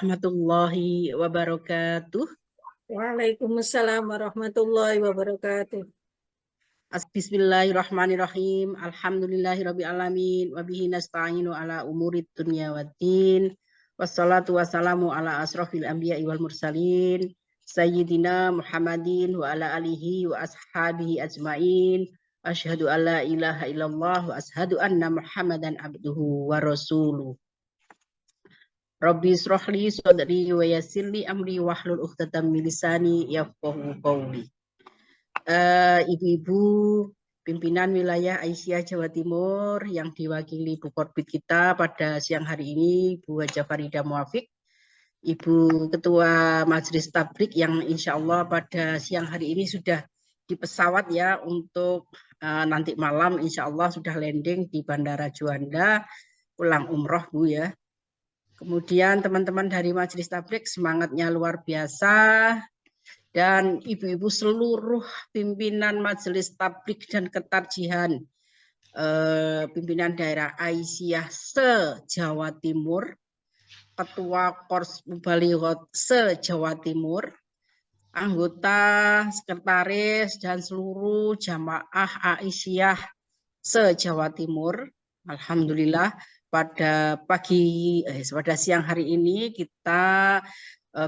warahmatullahi wabarakatuh. Waalaikumsalam warahmatullahi wabarakatuh. Bismillahirrahmanirrahim. Alhamdulillahirabbil alamin wa bihi nasta'inu ala umurid dunya waddin. Wassalatu wassalamu ala asrofil anbiya'i wal mursalin sayyidina Muhammadin wa ala alihi wa ashabihi ajmain. Asyhadu an la ilaha illallah wa asyhadu anna Muhammadan abduhu wa rasuluh. Rabbi srohli sodri wa yassirli amri wahlul uqdatam min lisani yafqahu qawli. Ibu-ibu pimpinan wilayah Aisyah Jawa Timur yang diwakili Bu Korbit kita pada siang hari ini, Bu Haja Farida Muafiq, Ibu Ketua Majelis Tablik yang insya Allah pada siang hari ini sudah di pesawat ya untuk nanti malam insya Allah sudah landing di Bandara Juanda pulang umroh Bu ya. Kemudian teman-teman dari Majelis Tablik semangatnya luar biasa. Dan ibu-ibu seluruh pimpinan Majelis Tablik dan Ketarjihan pimpinan daerah Aisyah se-Jawa Timur, Ketua Kors Mubalighat se-Jawa Timur, anggota, sekretaris, dan seluruh jamaah Aisyah se-Jawa Timur. Alhamdulillah pada siang hari ini kita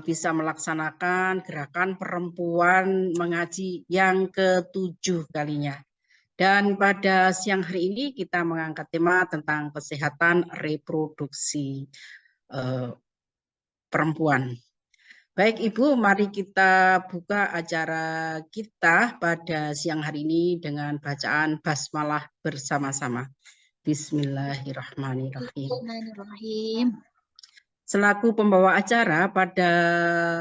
bisa melaksanakan gerakan perempuan mengaji yang ke-7 kalinya. Dan pada siang hari ini kita mengangkat tema tentang kesehatan reproduksi perempuan. Baik Ibu, mari kita buka acara kita pada siang hari ini dengan bacaan basmalah bersama-sama. Bismillahirrahmanirrahim. Selaku pembawa acara pada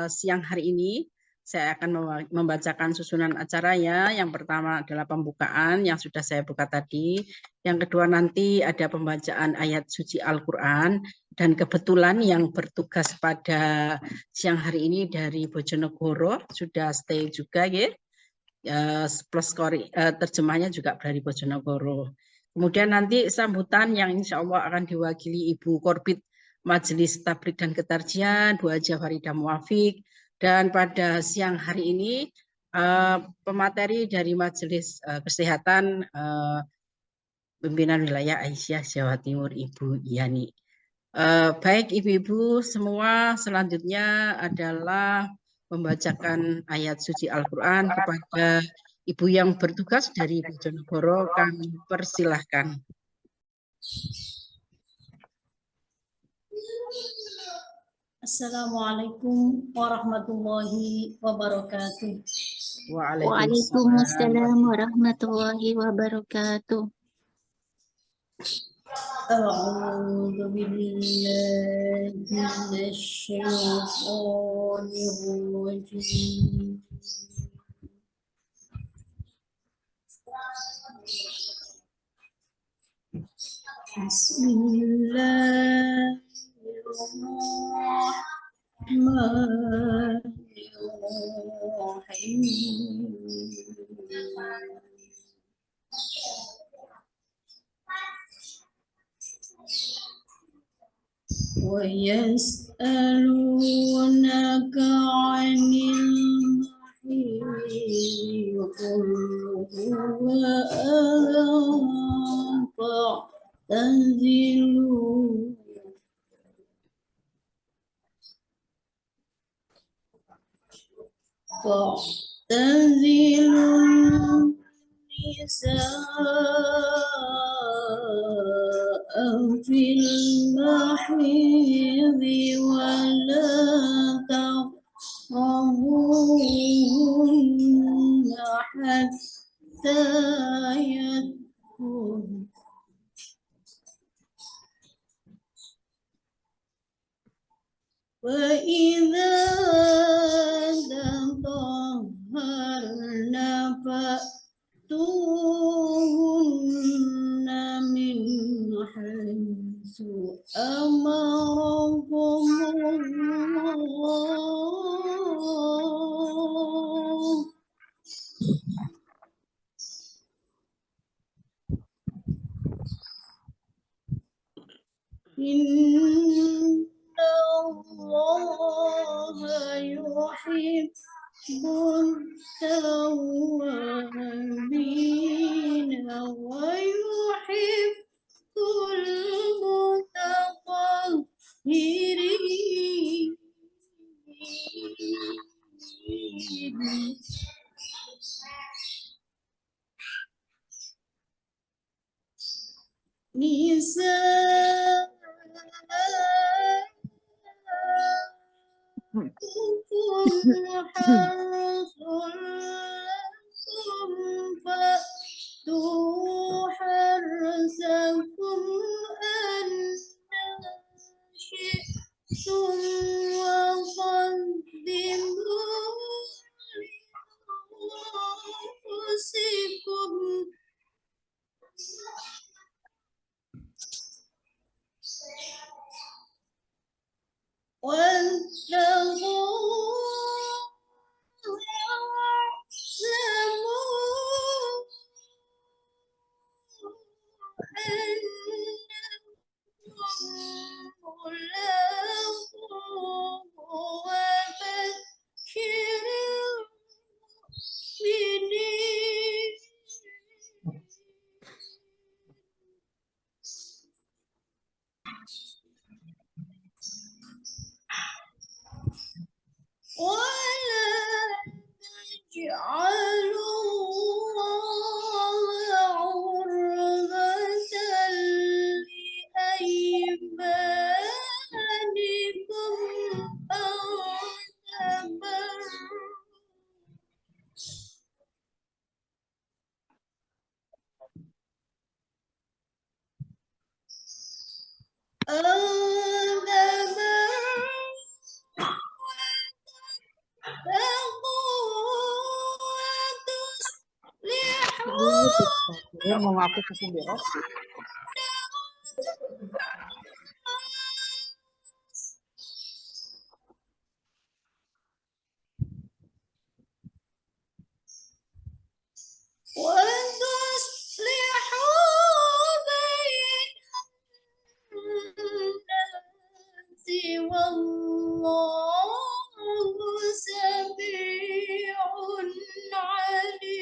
siang hari ini, saya akan membacakan susunan acaranya. Yang pertama adalah pembukaan yang sudah saya buka tadi. Yang kedua nanti ada pembacaan ayat suci Al-Quran. Dan kebetulan yang bertugas pada siang hari ini dari Bojonegoro sudah stay juga ya. Plus terjemahnya juga dari Bojonegoro. Kemudian nanti sambutan yang insya Allah akan diwakili Ibu Korbit Majelis Tablik dan Ketarjian, Bu Haja Farida Muafiq, dan pada siang hari ini pemateri dari Majelis Kesehatan pimpinan wilayah Aisyah Jawa Timur Ibu Yani. Baik ibu-ibu semua, selanjutnya adalah membacakan ayat suci Al-Quran kepada ibu yang bertugas dari Bojonegoro, kami persilahkan. Assalamualaikum warahmatullahi wabarakatuh. Waalaikumsalam warahmatullahi wabarakatuh. A'udzu billahi minasy syaithanir rajim. Bismillahirrahmanirrahim. ويسألونك عن المحيض قل هو أذى فاعتزلوا النساء في المحيض ولا تقربوهن حتى يطهرن وإذا تطهرن فأتوهن من حيث أمركم الله إن الله التوابين ويحب المتطهرين. نساؤكم حرث لكم فأتوا حرثكم أنى شئتم وقدموا لأنفسكم واتقوا واعلموا أنكم ملاقوه وبشر المؤمنين. ولا تجعلوا الله عرضة لأيمانكم أن تبروا Dia mau ngaku ke sendiri. وتصلحوا بين الناس والله سميع عليم.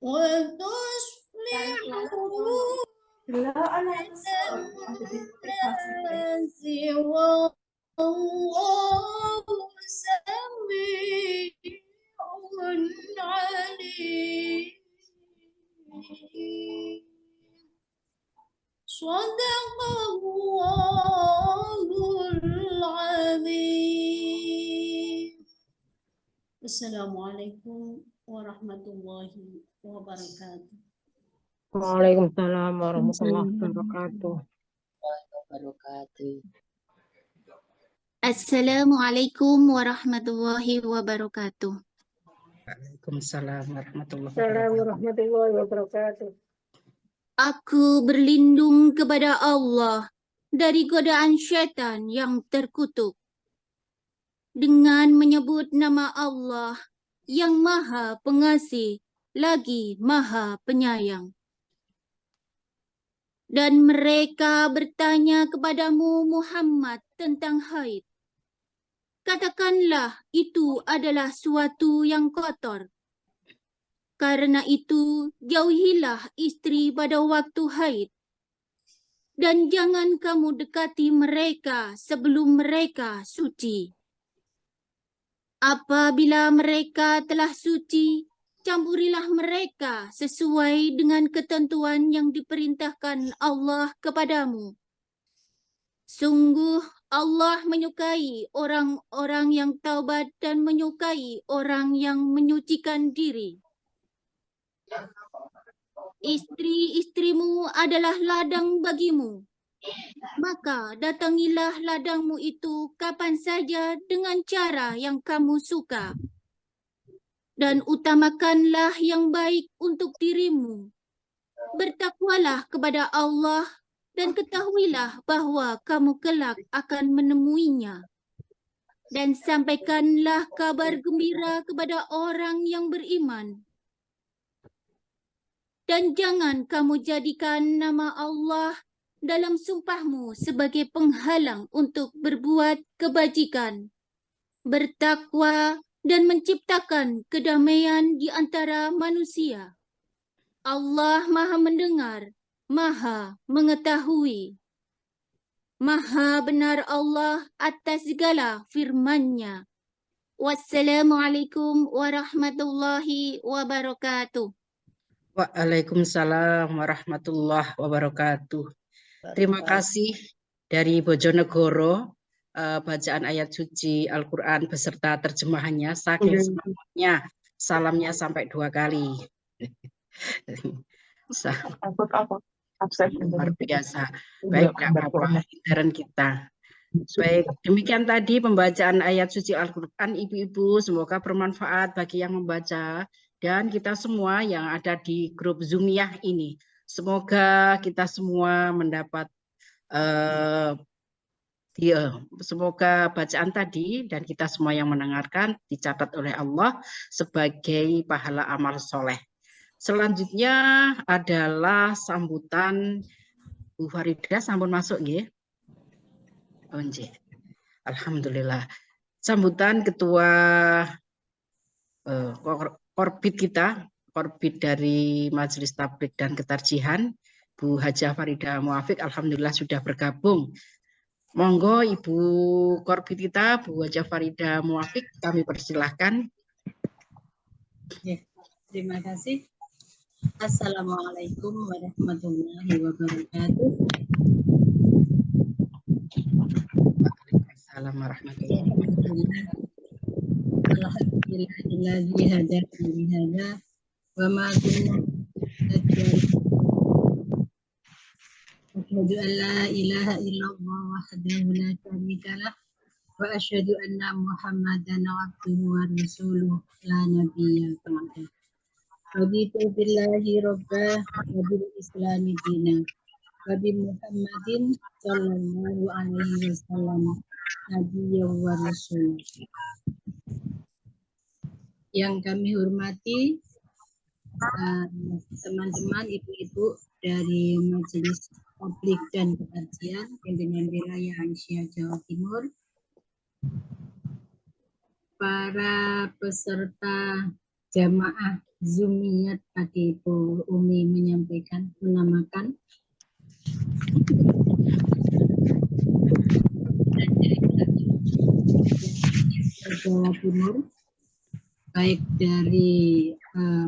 وتصلحوا بين الناس والله سميع عليم. صدق الله العظيم. Assalamualaikum warahmatullahi wabarakatuh. Waalaikumsalam warahmatullahi wabarakatuh. Assalamualaikum warahmatullahi wabarakatuh. Waalaikumsalam warahmatullahi Assalamualaikum wabarakatuh. warahmatullahi wabarakatuh. Aku berlindung kepada Allah dari godaan syaitan yang terkutuk dengan menyebut nama Allah yang Maha Pengasih lagi Maha Penyayang. Dan mereka bertanya kepadamu Muhammad tentang haid. Katakanlah itu adalah suatu yang kotor. Karena itu jauhilah istri pada waktu haid. Dan jangan kamu dekati mereka sebelum mereka suci. Apabila mereka telah suci, campurilah mereka sesuai dengan ketentuan yang diperintahkan Allah kepadamu. Sungguh Allah menyukai orang-orang yang taubat dan menyukai orang yang menyucikan diri. Istri-istrimu adalah ladang bagimu. Maka datangilah ladangmu itu kapan saja dengan cara yang kamu suka. Dan utamakanlah yang baik untuk dirimu. Bertakwalah kepada Allah dan ketahuilah bahwa kamu kelak akan menemuinya. Dan sampaikanlah kabar gembira kepada orang yang beriman. dan jangan kamu jadikan nama Allah dalam sumpahmu sebagai penghalang untuk berbuat kebajikan, bertakwa, dan menciptakan kedamaian di antara manusia. Allah Maha Mendengar, Maha Mengetahui. Maha benar Allah atas segala firman-Nya. Wassalamualaikum warahmatullahi wabarakatuh. Waalaikumsalam warahmatullahi wabarakatuh. Terima kasih dari Bojonegoro, bacaan ayat suci Al-Quran beserta terjemahannya. Saking semangatnya, salamnya sampai 2 kali. Luar biasa. Baik, tidak apa-apa, intern kita. Baik, demikian tadi pembacaan ayat suci Al-Quran, ibu-ibu. Semoga bermanfaat bagi yang membaca dan kita semua yang ada di grup Zoomiyah ini. Semoga kita semua mendapat semoga bacaan tadi dan kita semua yang mendengarkan dicatat oleh Allah sebagai pahala amal soleh. Selanjutnya adalah sambutan Bu Farida, sampun masuk nggih? Oh, nggih. Alhamdulillah. Sambutan Ketua Korbit kita, Korbit dari Majelis Tabligh dan Ketarjihan, Bu Hajah Farida Muafiq, alhamdulillah sudah bergabung. Monggo Ibu Korbit kita, Bu Hajah Farida Muafiq, kami persilahkan. Terima kasih. Assalamualaikum warahmatullahi wabarakatuh. Assalamualaikum warahmatullahi wabarakatuh. Alhamdulillahilladzi hadana li hadza wa ma kunna asyhadu an la ilaha illallah wahdahu la syarika lah wa asyhadu anna Muhammadan abduhu wa rasuluh la nabiyya ba'dahu. Raditu billahi rabba wa bil islami dina wa bi Muhammadin sallallahu alaihi wasallam nabiyya wa rasul. Yang kami hormati teman-teman ibu-ibu dari Majelis Tabligh dan Ketarjihan Pimpinan Wilayah Aisyah Jawa Timur, para peserta jamaah Zoomiyat, tadi Bu Umi menamakan Jawa Timur, baik dari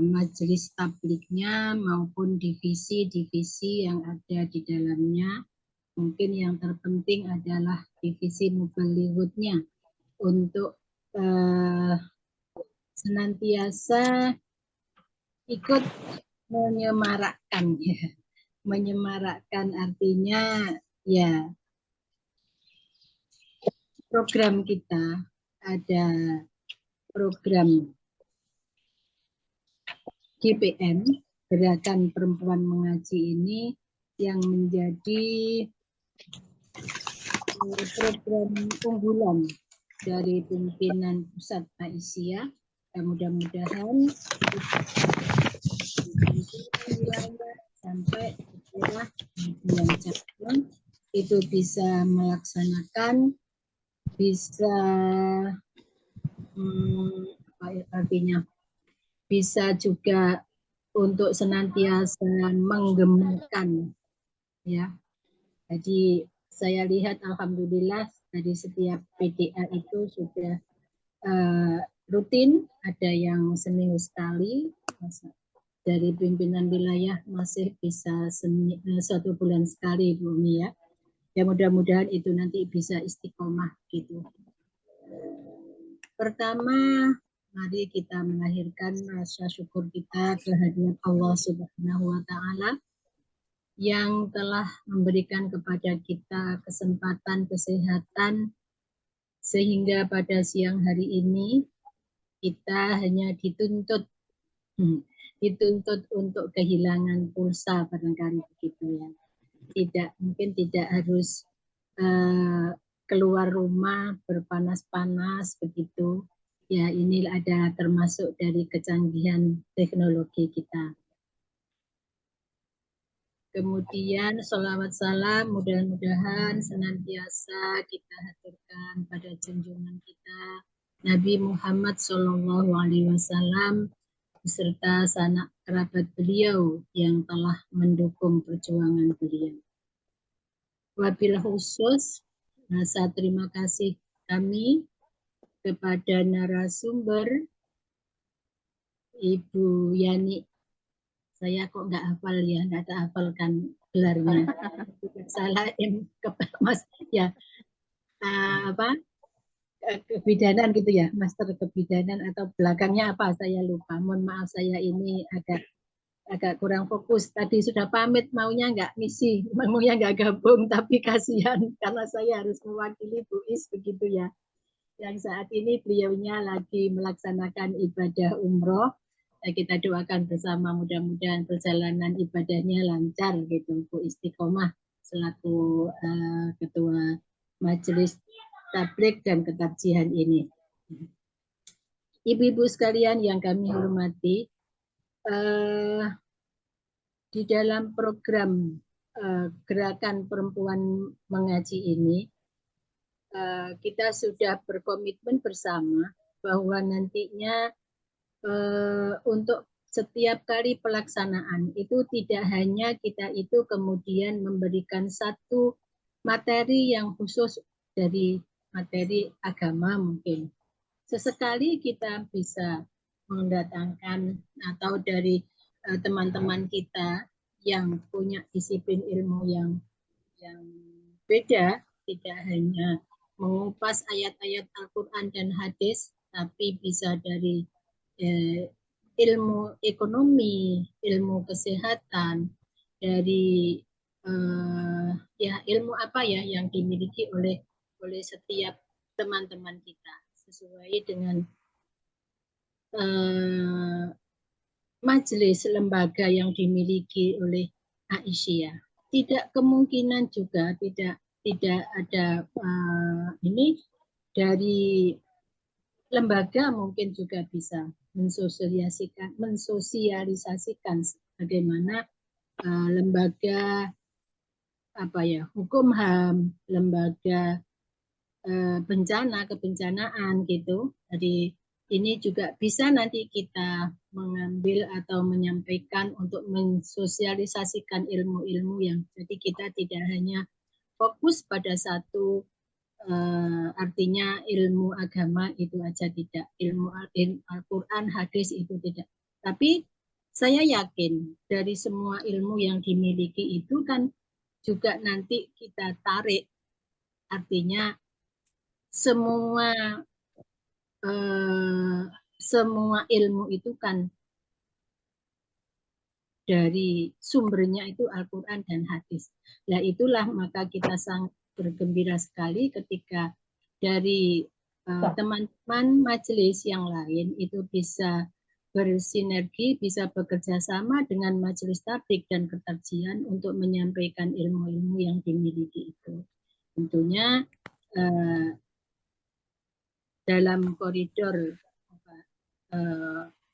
majelis tablighnya maupun divisi-divisi yang ada di dalamnya. Mungkin yang terpenting adalah divisi Mubalighutnya untuk senantiasa ikut menyemarakkan, ya. Menyemarakkan artinya ya program kita ada program GPM, Gerakan Perempuan Mengaji ini, yang menjadi program unggulan dari pimpinan pusat Aisyah. Mudah-mudahan sampai setelah bulan Januari itu bisa melaksanakan, bisa artinya bisa juga untuk senantiasa menggemukkan, ya. Jadi saya lihat alhamdulillah dari setiap PDA itu sudah rutin, ada yang seminggu sekali, dari pimpinan wilayah masih bisa 1 bulan sekali, Bu Umi, ya. Ya mudah-mudahan itu nanti bisa istiqomah gitu. Pertama, mari kita melahirkan rasa syukur kita kehadirat Allah Subhanahu wa Ta'ala yang telah memberikan kepada kita kesempatan kesehatan, sehingga pada siang hari ini kita hanya dituntut untuk kehilangan pulsa, barangkali begitu, ya. Mungkin tidak harus keluar rumah berpanas-panas begitu. Ya, ini ada termasuk dari kecanggihan teknologi kita. Kemudian sholawat salam mudah-mudahan senantiasa kita haturkan pada junjungan kita Nabi Muhammad Shallallahu Alaihi Wasallam beserta sanak kerabat beliau yang telah mendukung perjuangan beliau. Wabil khusus rasa terima kasih kami kepada narasumber Ibu Yani. Saya kok nggak hafal ya, nggak ada hafalkan gelarnya. Salah Mas ya kebidanan gitu ya, master kebidanan atau belakangnya apa saya lupa. Mohon maaf saya ini agak kurang fokus. Tadi sudah pamit maunya nggak ngisi, maunya nggak gabung, tapi kasihan karena saya harus mewakili Bu Is begitu ya. Yang saat ini beliaunya lagi melaksanakan ibadah umroh. Kita doakan bersama mudah-mudahan perjalanan ibadahnya lancar gitu, Bu Istiqomah selaku ketua majelis tabligh dan ketarjihan ini. Ibu-ibu sekalian yang kami hormati, di dalam program gerakan perempuan mengaji ini kita sudah berkomitmen bersama bahwa nantinya untuk setiap kali pelaksanaan itu tidak hanya kita itu kemudian memberikan satu materi yang khusus dari materi agama mungkin. Sesekali kita bisa mendatangkan atau dari teman-teman kita yang punya disiplin ilmu yang beda, tidak hanya mengupas ayat-ayat Al-Quran dan hadis, tapi bisa dari ilmu ekonomi, ilmu kesehatan, dari ilmu apa ya yang dimiliki oleh setiap teman-teman kita sesuai dengan majelis lembaga yang dimiliki oleh Aisyah. Tidak kemungkinan juga tidak ada ini dari lembaga mungkin juga bisa mensosialisasikan bagaimana lembaga hukum HAM, lembaga kebencanaan gitu. Jadi ini juga bisa nanti kita mengambil atau menyampaikan untuk mensosialisasikan ilmu-ilmu yang jadi kita tidak hanya fokus pada satu artinya ilmu agama itu aja tidak, ilmu Al-Quran, hadis itu tidak. Tapi saya yakin dari semua ilmu yang dimiliki itu kan juga nanti kita tarik, artinya semua ilmu itu kan dari sumbernya itu Al-Quran dan hadis. Nah itulah maka kita sangat bergembira sekali ketika dari teman-teman majelis yang lain itu bisa bersinergi, bisa bekerja sama dengan majelis tabligh dan ketarjihan untuk menyampaikan ilmu-ilmu yang dimiliki itu. Tentunya dalam koridor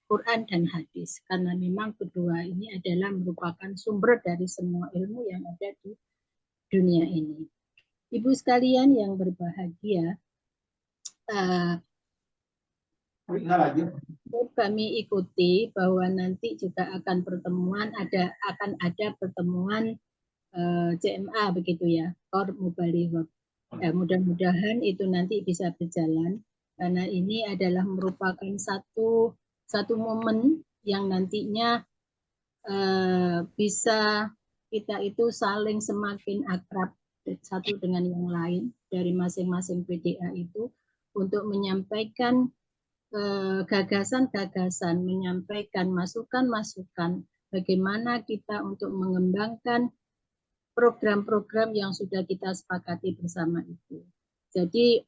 Quran dan hadis, karena memang kedua ini adalah merupakan sumber dari semua ilmu yang ada di dunia ini. Ibu sekalian yang berbahagia, kami ikuti bahwa nanti juga akan ada pertemuan CMA begitu ya, Kor Mubalighah. Mudah-mudahan itu nanti bisa berjalan karena ini adalah merupakan satu momen yang nantinya bisa kita itu saling semakin akrab satu dengan yang lain dari masing-masing PDA itu untuk menyampaikan gagasan-gagasan, menyampaikan masukan-masukan bagaimana kita untuk mengembangkan program-program yang sudah kita sepakati bersama itu. Jadi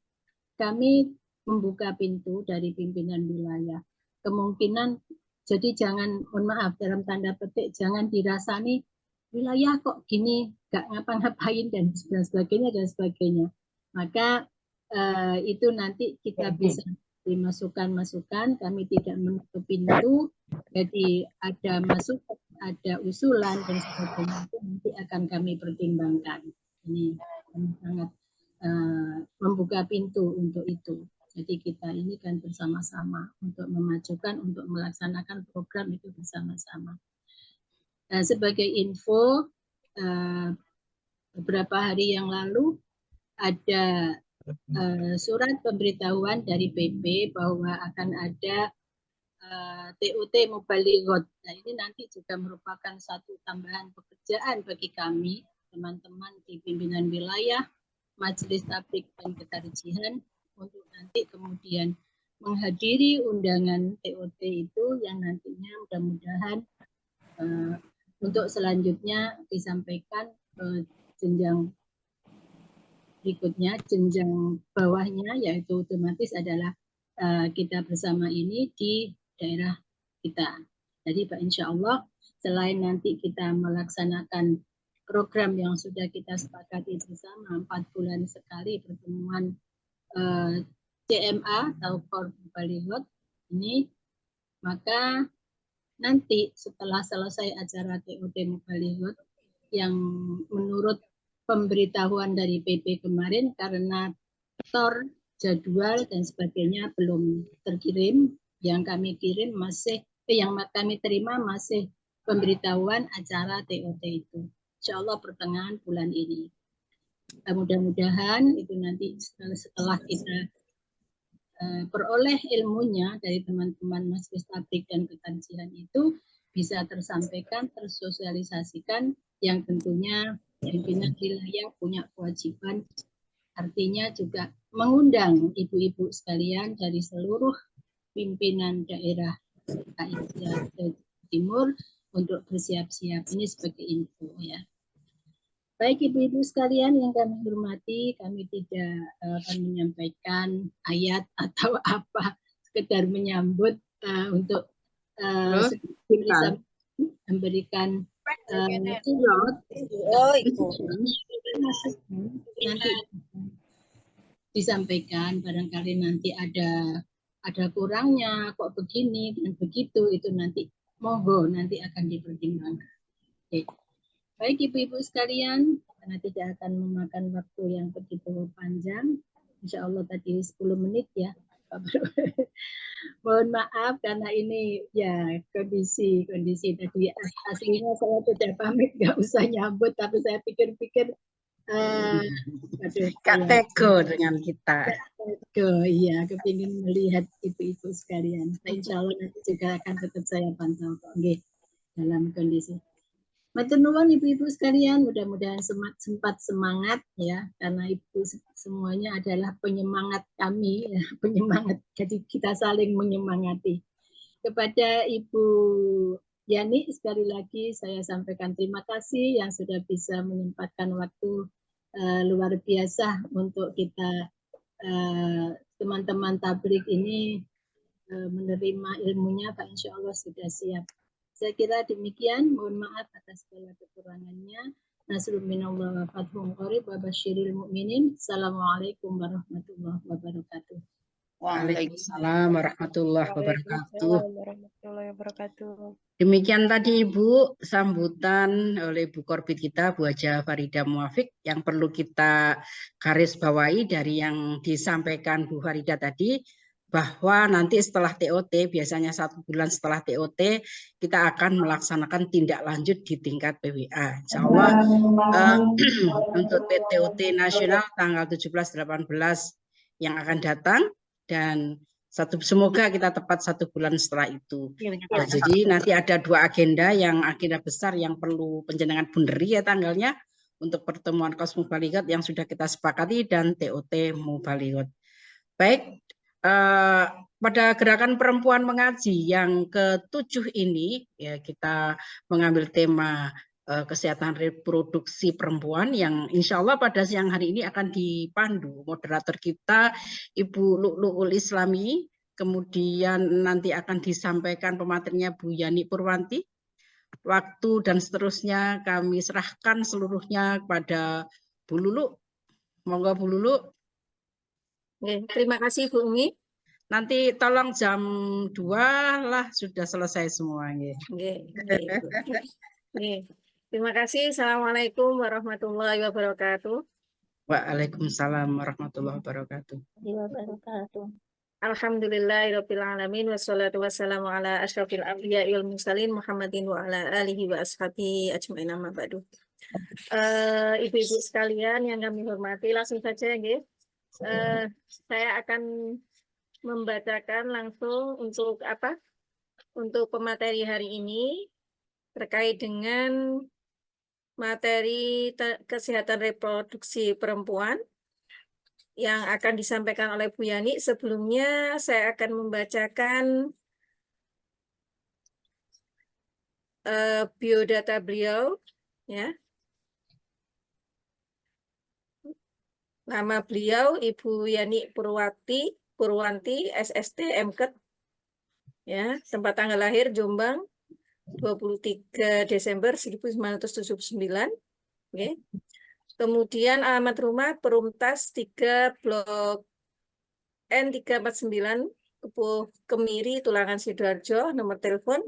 kami membuka pintu dari pimpinan wilayah. Kemungkinan jadi jangan, mohon maaf dalam tanda petik, jangan dirasani wilayah kok gini, gak ngapa-ngapain dan sebagainya dan sebagainya. Maka itu nanti kita bisa diberi masukan-masukan, kami tidak menutup pintu. Jadi ada masukan, ada usulan dan sebagainya itu nanti akan kami pertimbangkan. Ini kami sangat membuka pintu untuk itu. Jadi kita ini kan bersama-sama untuk memajukan, untuk melaksanakan program itu bersama-sama. Sebagai info, beberapa hari yang lalu ada surat pemberitahuan dari PP bahwa akan ada TOT Mubalighot. Nah, ini nanti juga merupakan satu tambahan pekerjaan bagi kami, teman-teman di pimpinan wilayah, Majelis Tabligh dan Ketarjihan, untuk nanti kemudian menghadiri undangan TOT itu yang nantinya mudah-mudahan untuk selanjutnya disampaikan jenjang berikutnya, jenjang bawahnya, yaitu otomatis adalah kita bersama ini di daerah kita. Jadi Pak, insya Allah selain nanti kita melaksanakan program yang sudah kita sepakati bersama 4 bulan sekali pertemuan CMA atau Korp Mubalighot ini, maka nanti setelah selesai acara TOT Mubalighot yang menurut pemberitahuan dari PP kemarin karena tor jadwal dan sebagainya belum terkirim, yang kami kirim masih yang kami terima masih pemberitahuan acara TOT itu. Insya Allah pertengahan bulan ini. Mudah-mudahan itu nanti setelah kita peroleh ilmunya dari teman-teman Majelis Tabligh dan Ketarjihan itu bisa tersampaikan, tersosialisasikan, yang tentunya pimpinan wilayah punya kewajiban, artinya juga mengundang ibu-ibu sekalian dari seluruh pimpinan daerah Jawa Timur untuk bersiap-siap. Ini sebagai info ya. Baik ibu-ibu sekalian yang kami hormati, kami tidak akan menyampaikan ayat atau apa, sekedar menyambut untuk bisa memberikan nanti disampaikan, barangkali nanti ada kurangnya, kok begini dan begitu, itu nanti monggo nanti akan dipertimbangkan. Oke. Baik ibu-ibu sekalian, karena tidak akan memakan waktu yang begitu panjang, insya Allah tadi 10 menit ya. Mohon maaf karena ini ya kondisi tadi aslinya saya tidak pamit, nggak usah nyambut, tapi saya pikir-pikir Kak Tego dengan kita. Iya, kepingin melihat ibu-ibu sekalian. Nah, insya Allah nanti juga akan tetap saya pantau kok, dalam kondisi. Matur nuwun ibu-ibu sekalian, mudah-mudahan sempat semangat ya, karena ibu semuanya adalah penyemangat kami, ya, penyemangat. Jadi kita saling menyemangati. Kepada Ibu Yani sekali lagi saya sampaikan terima kasih yang sudah bisa menyempatkan waktu luar biasa untuk kita teman-teman tabligh ini menerima ilmunya, Pak, insya Allah sudah siap. Saya kira demikian, mohon maaf atas segala kekurangannya. Nasrul minallah wa fathun qarib wa basyiril mu'minin. Assalamualaikum warahmatullahi wabarakatuh. Waalaikumsalam warahmatullahi wabarakatuh. warahmatullahi wabarakatuh. Demikian tadi Ibu sambutan oleh Ibu Korbit kita, Bu Haja Farida Muafiq, yang perlu kita garis bawahi dari yang disampaikan Bu Farida tadi, bahwa nanti setelah TOT, biasanya 1 bulan setelah TOT, kita akan melaksanakan tindak lanjut di tingkat PWA. Insya Allah untuk TOT nasional tanggal 17-18 yang akan datang, dan semoga kita tepat 1 bulan setelah itu. Nah, jadi nanti ada 2 agenda, yang agenda besar yang perlu penjenengan bunderi ya tanggalnya, untuk pertemuan Kos Mubalighot yang sudah kita sepakati, dan TOT Mubalighot. Baik, pada gerakan perempuan mengaji yang ke-7 ini ya, kita mengambil tema kesehatan reproduksi perempuan, yang insya Allah pada siang hari ini akan dipandu moderator kita Ibu Lu'lu'ul Islami, kemudian nanti akan disampaikan pematerinya Bu Yani Purwanti. Waktu dan seterusnya kami serahkan seluruhnya kepada Bu Lulu. Monggo Bu Lulu. Terima kasih Bu Umi. Nanti tolong jam 2 lah sudah selesai semua. Nggih. Nggih, nggih, Ibu. Nggih. Terima kasih. Assalamualaikum warahmatullahi wabarakatuh. Waalaikumsalam warahmatullahi wabarakatuh. Alhamdulillahirabbil alamin wassalatu wassalamu ala asyrofil anbiya'i wal mursalin Muhammadin wa ala alihi wa ashabihi ajmain amma ba'du. Ibu-ibu sekalian yang kami hormati, langsung saja nggih. Saya akan membacakan langsung untuk apa? Untuk pemateri hari ini terkait dengan materi kesehatan reproduksi perempuan yang akan disampaikan oleh Bu Yani. Sebelumnya saya akan membacakan biodata beliau, ya. Nama beliau Ibu Yani Purwanti, SST MKet, ya. Tempat tanggal lahir Jombang 23 Desember 1979. Okay. Kemudian alamat rumah Perumtas 3 Blok N349 Kemiri, Tulangan Sidoarjo. Nomor telepon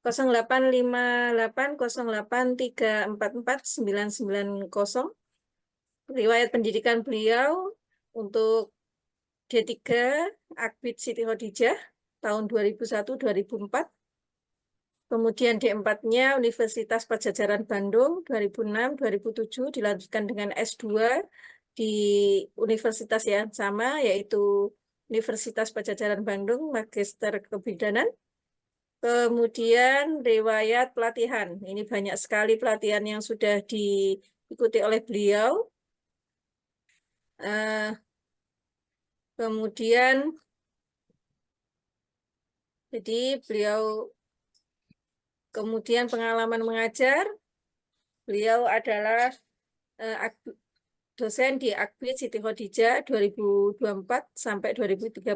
085808344990. Riwayat pendidikan beliau untuk D3 Akbid Siti Khadijah tahun 2001-2004. Kemudian D4-nya Universitas Padjadjaran Bandung 2006-2007, dilanjutkan dengan S2 di universitas yang sama, yaitu Universitas Padjadjaran Bandung, Magister Kebidanan. Kemudian riwayat pelatihan, ini banyak sekali pelatihan yang sudah diikuti oleh beliau. Kemudian, jadi beliau kemudian pengalaman mengajar, beliau adalah dosen di Akbid Siti Khadijah 2024 sampai 2013.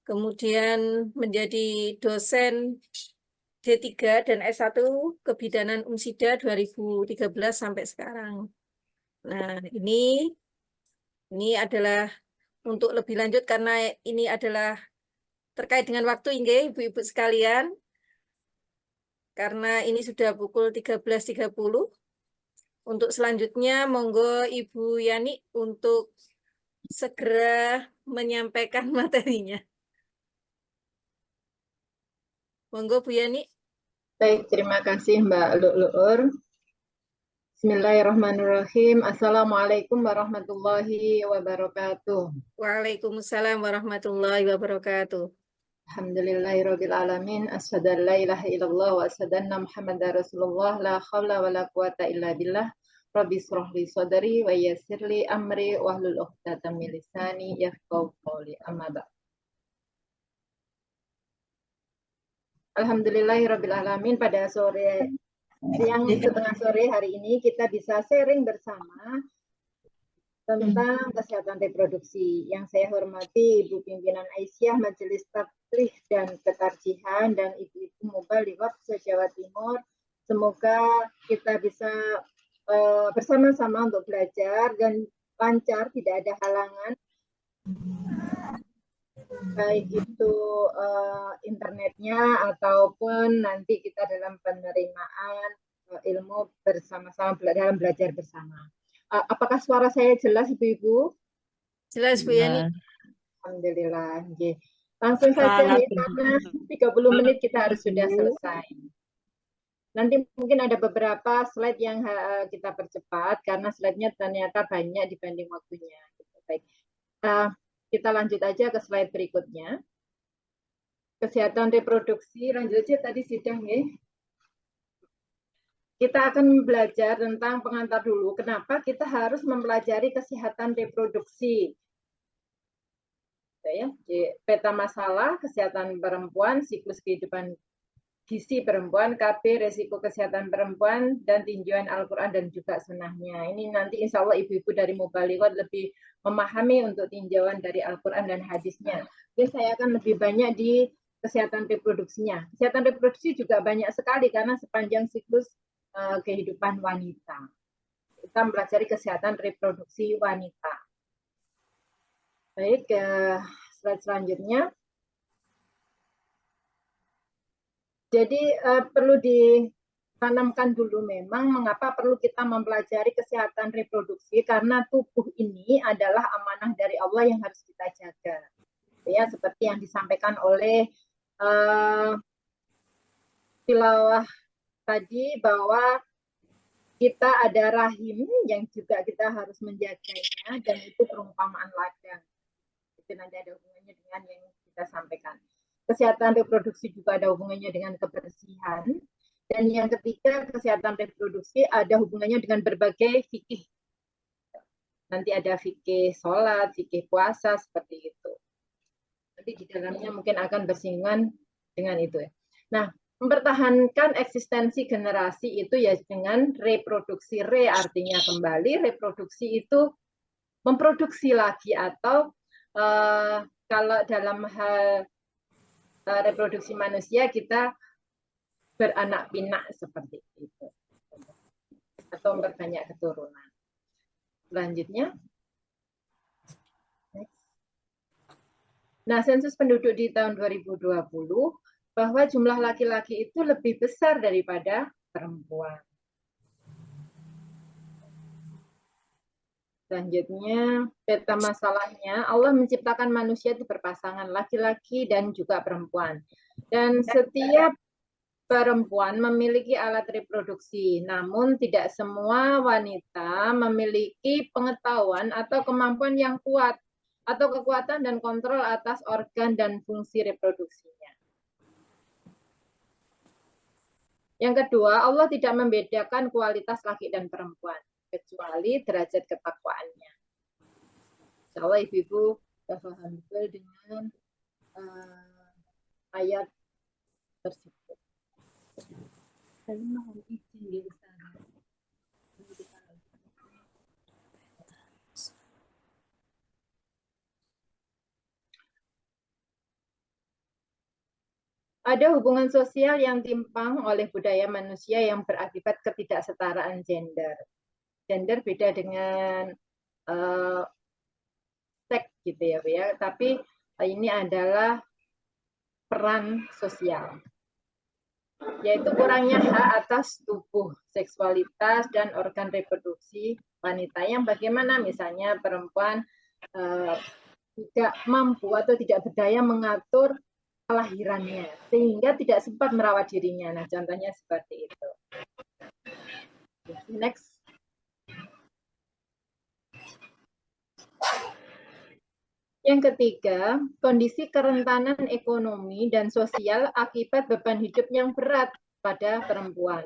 Kemudian menjadi dosen D3 dan S1 Kebidanan Unsida 2013 sampai sekarang. Nah, ini adalah untuk lebih lanjut karena ini adalah terkait dengan waktu, nggih, Ibu-ibu sekalian. Karena ini sudah pukul 13.30. Untuk selanjutnya, monggo Ibu Yani untuk segera menyampaikan materinya. Monggo Bu Yani. Baik, terima kasih Mbak Lu'lu'ur. Bismillahirrahmanirrahim. Assalamualaikum warahmatullahi wabarakatuh. Waalaikumsalam warahmatullahi wabarakatuh. Alhamdulillahirabbil alamin. Asyhadu an la ilaha illallah wa asyhadu anna Muhammadar Rasulullah. La haula wala quwata illa billah. Rabbi shrah li sadri wa yassir li amri wahlul 'uqdatam min lisani yafqahu qawli. Amma ba'd. Alhamdulillahirabbil alamin, pada siang setengah sore hari ini kita bisa sharing bersama tentang kesehatan reproduksi. Yang saya hormati Ibu Pimpinan Aisyah, Majelis Tabligh dan Ketarjihan, dan Ibu-Ibu Mubalighat se-Jawa Timur. Semoga kita bisa bersama-sama untuk belajar dan lancar, tidak ada halangan. Baik itu internetnya ataupun nanti kita dalam penerimaan ilmu bersama-sama dalam belajar bersama. Apakah suara saya jelas, Ibu-Ibu? Jelas, Bu Yani. Alhamdulillah. Langsung saja nih, karena 30 menit kita harus sudah selesai. Nanti mungkin ada beberapa slide yang kita percepat karena slide-nya ternyata banyak dibanding waktunya. Baik, kita lanjut aja ke slide berikutnya. Kesehatan reproduksi, lanjut aja tadi sidang ya. Kita akan belajar tentang pengantar dulu. Kenapa kita harus mempelajari kesehatan reproduksi? Ya, peta masalah kesehatan perempuan, siklus kehidupan gizi perempuan, KB, resiko kesehatan perempuan, dan tinjauan Al-Quran dan juga sunnahnya. Ini nanti insya Allah ibu-ibu dari Mubalighat lebih memahami untuk tinjauan dari Al-Quran dan hadisnya. Jadi saya akan lebih banyak di kesehatan reproduksinya. Kesehatan reproduksi juga banyak sekali karena sepanjang siklus kehidupan wanita. Kita mempelajari kesehatan reproduksi wanita. Baik, slide selanjutnya. Jadi perlu ditanamkan dulu memang mengapa perlu kita mempelajari kesehatan reproduksi, karena tubuh ini adalah amanah dari Allah yang harus kita jaga. Ya, seperti yang disampaikan oleh tilawah tadi, bahwa kita ada rahim yang juga kita harus menjaganya, dan itu perumpamaan ladang. Itu nanti ada hubungannya dengan yang kita sampaikan. Kesehatan reproduksi juga ada hubungannya dengan kebersihan. Dan yang ketiga, kesehatan reproduksi ada hubungannya dengan berbagai fikih. Nanti ada fikih sholat, fikih puasa, seperti itu. Nanti di dalamnya mungkin akan bersinggungan dengan itu. Nah, mempertahankan eksistensi generasi itu ya dengan reproduksi. Artinya kembali, reproduksi itu memproduksi lagi, atau kalau dalam hal reproduksi manusia kita beranak pinak seperti itu, atau memperbanyak keturunan. Selanjutnya, nah, sensus penduduk di tahun 2020 bahwa jumlah laki-laki itu lebih besar daripada perempuan. Selanjutnya, peta masalahnya, Allah menciptakan manusia itu berpasangan laki-laki dan juga perempuan. Dan setiap perempuan memiliki alat reproduksi, namun tidak semua wanita memiliki pengetahuan atau kemampuan yang kuat, atau kekuatan dan kontrol atas organ dan fungsi reproduksinya. Yang kedua, Allah tidak membedakan kualitas laki dan perempuan, kecuali derajat ketakwaannya. Insya Allah ibu-ibu sudah paham betul dengan ayat tersebut. Saya mohon izin di sana. Ada hubungan sosial yang timpang oleh budaya manusia yang berakibat ketidaksetaraan gender. Gender beda dengan seks gitu ya, tapi ini adalah peran sosial, yaitu kurangnya hak atas tubuh, seksualitas, dan organ reproduksi wanita yang bagaimana misalnya perempuan tidak mampu atau tidak berdaya mengatur kelahirannya, sehingga tidak sempat merawat dirinya. Nah, contohnya seperti itu. Next. Yang ketiga, kondisi kerentanan ekonomi dan sosial akibat beban hidup yang berat pada perempuan.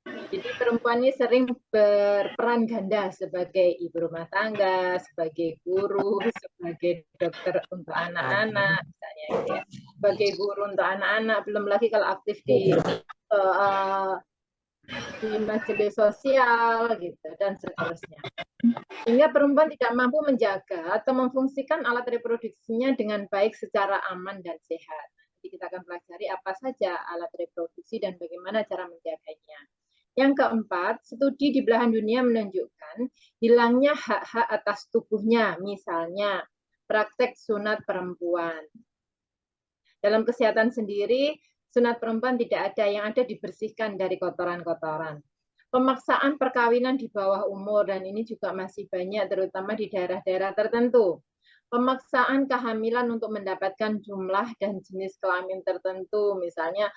Jadi perempuan ini sering berperan ganda sebagai ibu rumah tangga, sebagai guru, sebagai dokter untuk anak-anak, misalnya gitu ya. Sebagai guru untuk anak-anak, belum lagi kalau aktif di majelis sosial gitu dan seterusnya. Sehingga perempuan tidak mampu menjaga atau memfungsikan alat reproduksinya dengan baik secara aman dan sehat. Nanti kita akan pelajari apa saja alat reproduksi dan bagaimana cara menjaganya. Yang keempat, studi di belahan dunia menunjukkan hilangnya hak-hak atas tubuhnya, misalnya praktek sunat perempuan. Dalam kesehatan sendiri, sunat perempuan tidak ada, yang ada dibersihkan dari kotoran-kotoran. Pemaksaan perkawinan di bawah umur, dan ini juga masih banyak, terutama di daerah-daerah tertentu. Pemaksaan kehamilan untuk mendapatkan jumlah dan jenis kelamin tertentu, misalnya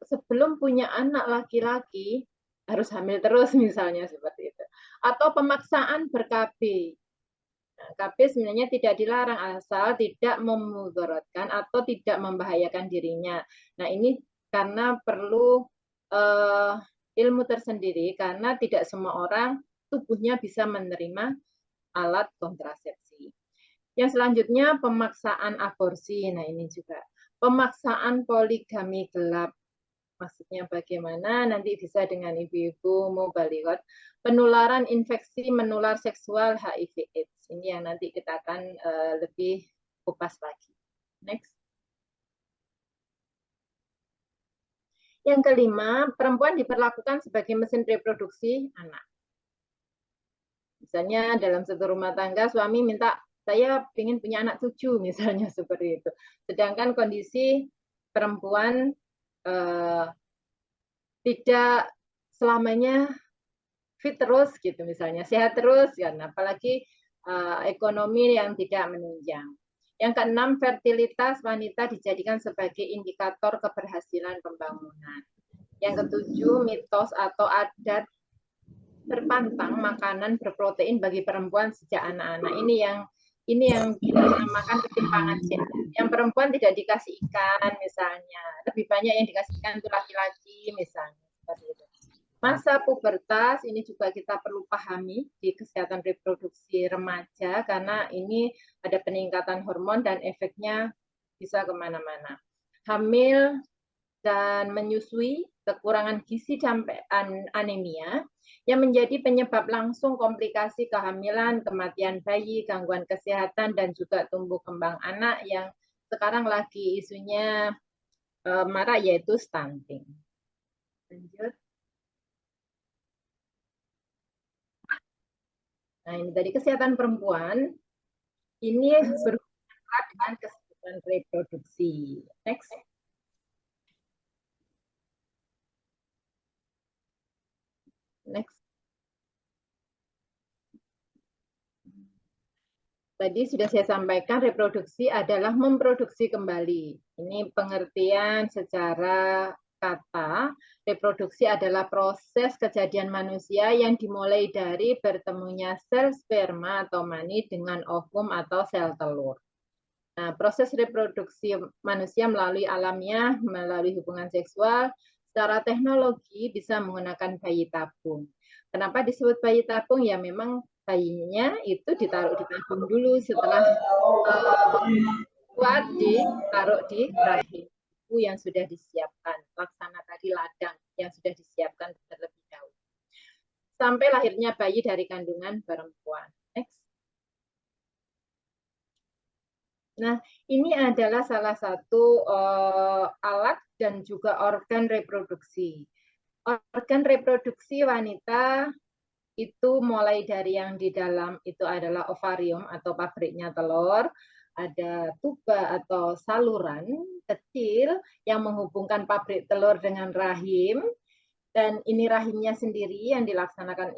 sebelum punya anak laki-laki harus hamil terus misalnya seperti itu. Atau pemaksaan ber-KB. Nah, KB sebenarnya tidak dilarang asal tidak memudaratkan atau tidak membahayakan dirinya. Nah, ini karena perlu ilmu tersendiri, karena tidak semua orang tubuhnya bisa menerima alat kontrasepsi. Yang selanjutnya pemaksaan aborsi. Nah, ini juga pemaksaan poligami gelap. Maksudnya bagaimana? Nanti bisa dengan ibu-ibu mubalighot. Penularan infeksi menular seksual HIV/AIDS. Ini yang nanti kita akan lebih kupas lagi. Next. Yang kelima, perempuan diperlakukan sebagai mesin reproduksi anak. Misalnya dalam satu rumah tangga, suami minta saya ingin punya anak 7 misalnya seperti itu. Sedangkan kondisi perempuan tidak selamanya fit terus gitu misalnya, sehat terus kan, apalagi ekonomi yang tidak menunjang. Yang keenam, fertilitas wanita dijadikan sebagai indikator keberhasilan pembangunan. Yang ketujuh, mitos atau adat terpantang makanan berprotein bagi perempuan sejak anak-anak. Ini yang kita namakan ketimpangan gender. Yang perempuan tidak dikasih ikan misalnya, lebih banyak yang dikasih ikan itu laki-laki misalnya, seperti itu. Masa pubertas ini juga kita perlu pahami di kesehatan reproduksi remaja karena ini ada peningkatan hormon dan efeknya bisa kemana-mana. Hamil dan menyusui, kekurangan gizi sampai anemia yang menjadi penyebab langsung komplikasi kehamilan, kematian bayi, gangguan kesehatan, dan juga tumbuh kembang anak yang sekarang lagi isunya marak yaitu stunting. Lanjut. Nah, ini tadi kesehatan perempuan, ini berhubungan dengan kesehatan reproduksi. Next. Next. Tadi sudah saya sampaikan, reproduksi adalah memproduksi kembali. Ini pengertian secara kata. Reproduksi adalah proses kejadian manusia yang dimulai dari bertemunya sel sperma atau mani dengan ovum atau sel telur. Nah, proses reproduksi manusia melalui alamiah, melalui hubungan seksual, secara teknologi bisa menggunakan bayi tabung. Kenapa disebut bayi tabung? Ya memang bayinya itu ditaruh di tabung dulu, setelah kuat ditaruh di rahim yang sudah disiapkan, laksana tadi ladang yang sudah disiapkan terlebih dahulu. Sampai lahirnya bayi dari kandungan perempuan. Next. Nah, ini adalah salah satu alat dan juga organ reproduksi. Organ reproduksi wanita itu mulai dari yang di dalam itu adalah ovarium atau pabriknya telur, ada tuba atau saluran kecil yang menghubungkan pabrik telur dengan rahim, dan ini rahimnya sendiri yang dilaksanakan,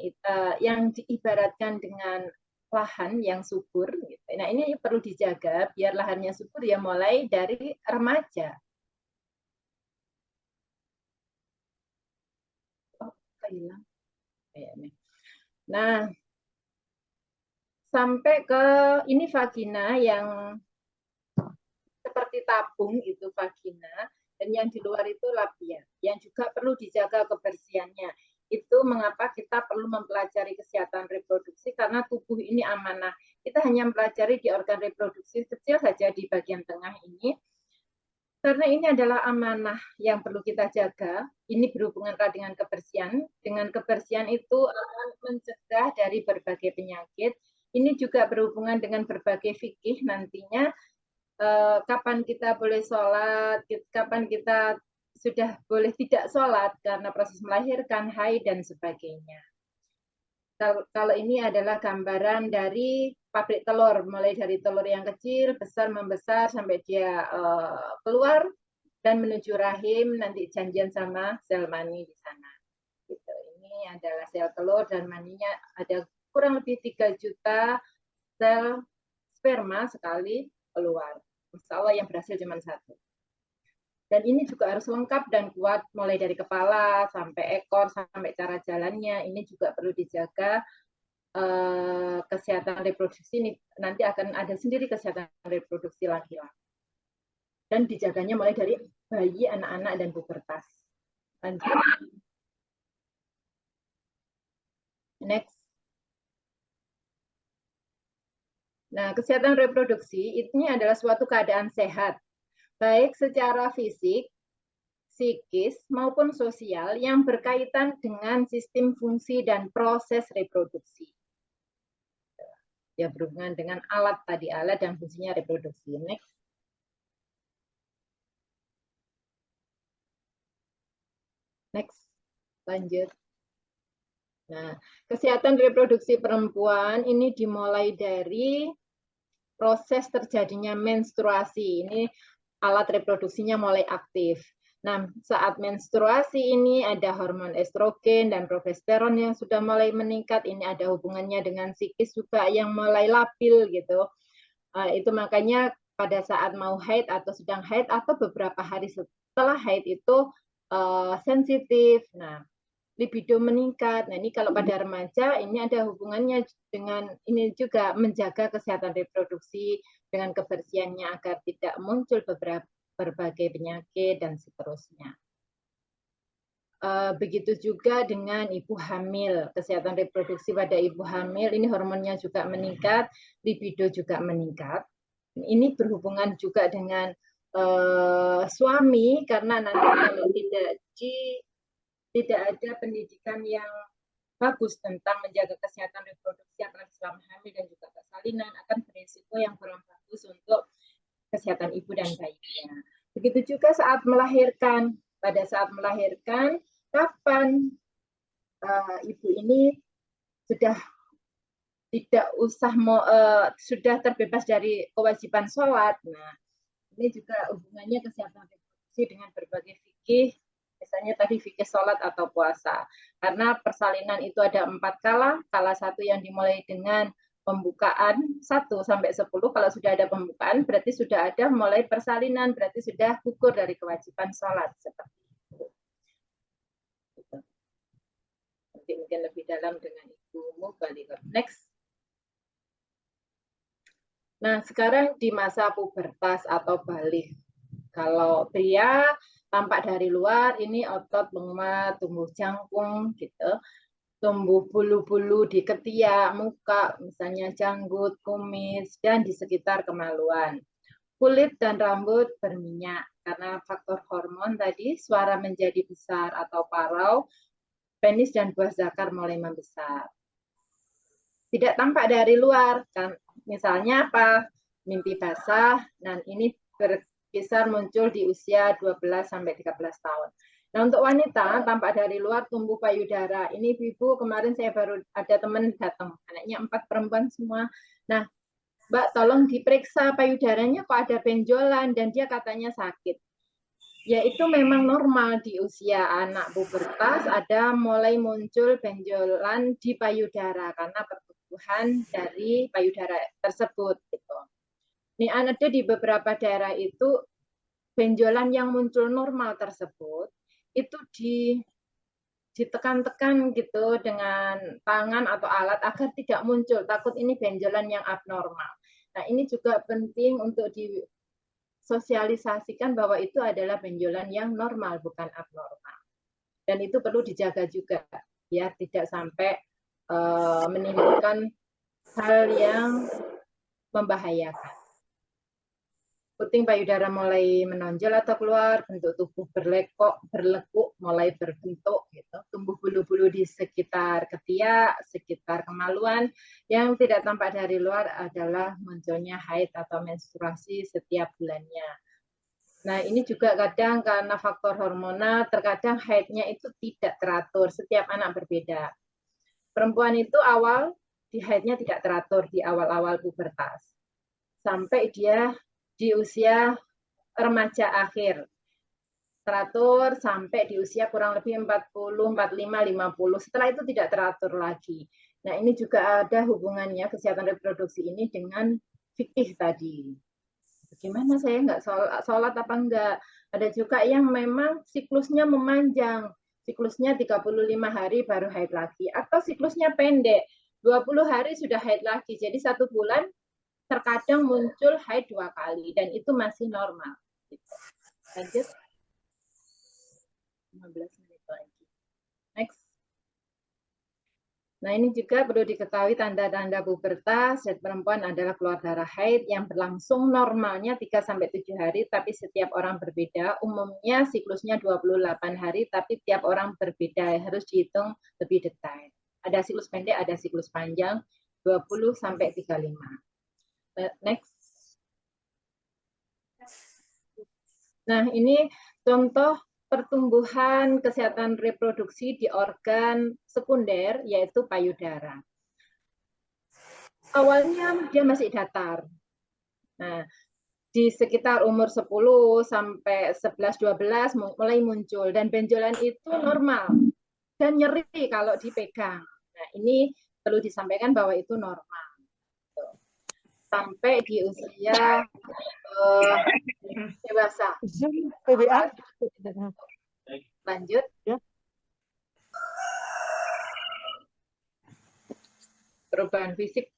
yang diibaratkan dengan lahan yang subur. Nah, ini perlu dijaga biar lahannya subur ya mulai dari remaja. Oh, hilang. Nah, sampai ke ini vagina yang seperti tabung itu vagina, dan yang di luar itu labia yang juga perlu dijaga kebersihannya. Itu mengapa kita perlu mempelajari kesehatan reproduksi, karena tubuh ini amanah. Kita hanya mempelajari di organ reproduksi kecil saja di bagian tengah ini, karena ini adalah amanah yang perlu kita jaga. Ini berhubungan dengan kebersihan. Dengan kebersihan itu akan mencegah dari berbagai penyakit. Ini juga berhubungan dengan berbagai fikih nantinya. Kapan kita boleh sholat, kapan kita sudah boleh tidak sholat karena proses melahirkan, haid, dan sebagainya. Kalau ini adalah gambaran dari pabrik telur, mulai dari telur yang kecil, besar, membesar, sampai dia keluar dan menuju rahim, nanti janjian sama sel mani di sana. Gitu. Ini adalah sel telur dan maninya ada kurang lebih 3 juta sel sperma sekali keluar. Insya Allah yang berhasil cuma 1. Dan ini juga harus lengkap dan kuat, mulai dari kepala sampai ekor, sampai cara jalannya. Ini juga perlu dijaga. Kesehatan reproduksi ini nanti akan ada sendiri kesehatan reproduksi laki-laki. Dan dijaganya mulai dari bayi, anak-anak, dan pubertas. Lanjut. Next. Nah, kesehatan reproduksi ini adalah suatu keadaan sehat, baik secara fisik, psikis, maupun sosial yang berkaitan dengan sistem fungsi dan proses reproduksi. Ya, berhubungan dengan alat tadi, alat dan fungsinya reproduksi. Next. Next. Lanjut. Nah, kesehatan reproduksi perempuan ini dimulai dari proses terjadinya menstruasi. Ini alat reproduksinya mulai aktif. Nah, saat menstruasi ini ada hormon estrogen dan progesteron yang sudah mulai meningkat. Ini ada hubungannya dengan psikis juga yang mulai labil gitu. Itu makanya pada saat mau haid atau sedang haid atau beberapa hari setelah haid itu sensitif. Nah, libido meningkat. Nah, ini kalau pada remaja ini ada hubungannya dengan ini juga menjaga kesehatan reproduksi dengan kebersihannya agar tidak muncul berbagai penyakit dan seterusnya. Begitu juga dengan ibu hamil, kesehatan reproduksi pada ibu hamil ini hormonnya juga meningkat, libido juga meningkat. Ini berhubungan juga dengan suami karena nanti kalau tidak ada pendidikan yang bagus tentang menjaga kesehatan reproduksi apalagi selama hamil dan juga persalinan akan berisiko yang kurang bagus untuk kesehatan ibu dan bayinya. Begitu juga saat melahirkan. Pada saat melahirkan, kapan ibu ini sudah tidak usah sudah terbebas dari kewajiban sholat. Nah, ini juga hubungannya kesehatan reproduksi dengan berbagai fikih, misalnya tadi fikih sholat atau puasa. Karena persalinan itu ada 4 kala 1 yang dimulai dengan pembukaan 1 sampai 10, kalau sudah ada pembukaan berarti sudah ada mulai persalinan, berarti sudah gugur dari kewajiban sholat. Seperti itu. Nanti mungkin lebih dalam dengan Ibu Mubaligh. Next. Nah, sekarang di masa pubertas atau balik. Kalau pria tampak dari luar ini otot penguat, tumbuh jangkung gitu. Tumbuh bulu-bulu di ketiak, muka, misalnya janggut, kumis, dan di sekitar kemaluan. Kulit dan rambut berminyak karena faktor hormon tadi, suara menjadi besar atau parau, penis dan buah zakar mulai membesar. Tidak tampak dari luar, kan? Misalnya apa? Mimpi basah, dan ini berkisar muncul di usia 12-13 tahun. Nah, untuk wanita, tampak dari luar tumbuh payudara. Ini Ibu, kemarin saya baru ada teman datang, anaknya 4 perempuan semua. Nah, Mbak, tolong diperiksa payudaranya kok ada benjolan, dan dia katanya sakit. Ya, itu memang normal di usia anak pubertas, ada mulai muncul benjolan di payudara, karena pertumbuhan dari payudara tersebut. Gitu. Ini ada di beberapa daerah itu, benjolan yang muncul normal tersebut, itu ditekan-tekan gitu dengan tangan atau alat agar tidak muncul, takut ini benjolan yang abnormal. Nah, ini juga penting untuk disosialisasikan bahwa itu adalah benjolan yang normal, bukan abnormal. Dan itu perlu dijaga juga, ya, tidak sampai menimbulkan hal yang membahayakan. Puting payudara mulai menonjol atau keluar, bentuk tubuh berlekuk, mulai berbentuk, gitu. Tumbuh bulu-bulu di sekitar ketiak, sekitar kemaluan. Yang tidak tampak dari luar adalah munculnya haid atau menstruasi setiap bulannya. Nah, ini juga kadang karena faktor hormonal, terkadang haidnya itu tidak teratur, setiap anak berbeda. Perempuan itu awal di haidnya tidak teratur di awal-awal pubertas. Sampai dia di usia remaja akhir. Teratur sampai di usia kurang lebih 40, 45, 50. Setelah itu tidak teratur lagi. Nah, ini juga ada hubungannya kesehatan reproduksi ini dengan fikih tadi. Bagaimana saya nggak sholat apa enggak? Ada juga yang memang siklusnya memanjang. Siklusnya 35 hari baru haid lagi. Atau siklusnya pendek. 20 hari sudah haid lagi. Jadi 1 bulan terkadang muncul haid 2 kali dan itu masih normal. Lanjut. 15 menit lagi. Next. Nah, ini juga perlu diketahui tanda-tanda pubertas dan perempuan adalah keluar darah haid yang berlangsung normalnya 3-7 hari, tapi setiap orang berbeda. Umumnya siklusnya 28 hari, tapi tiap orang berbeda. Harus dihitung lebih detail. Ada siklus pendek, ada siklus panjang, 20-35. Next. Nah, ini contoh pertumbuhan kesehatan reproduksi di organ sekunder, yaitu payudara. Awalnya dia masih datar. Nah, di sekitar umur 10 sampai 11-12 mulai muncul, dan benjolan itu normal dan nyeri kalau dipegang. Nah, ini perlu disampaikan bahwa itu normal. Sampai di usia dewasa. PBA. Lanjut. Perubahan fisik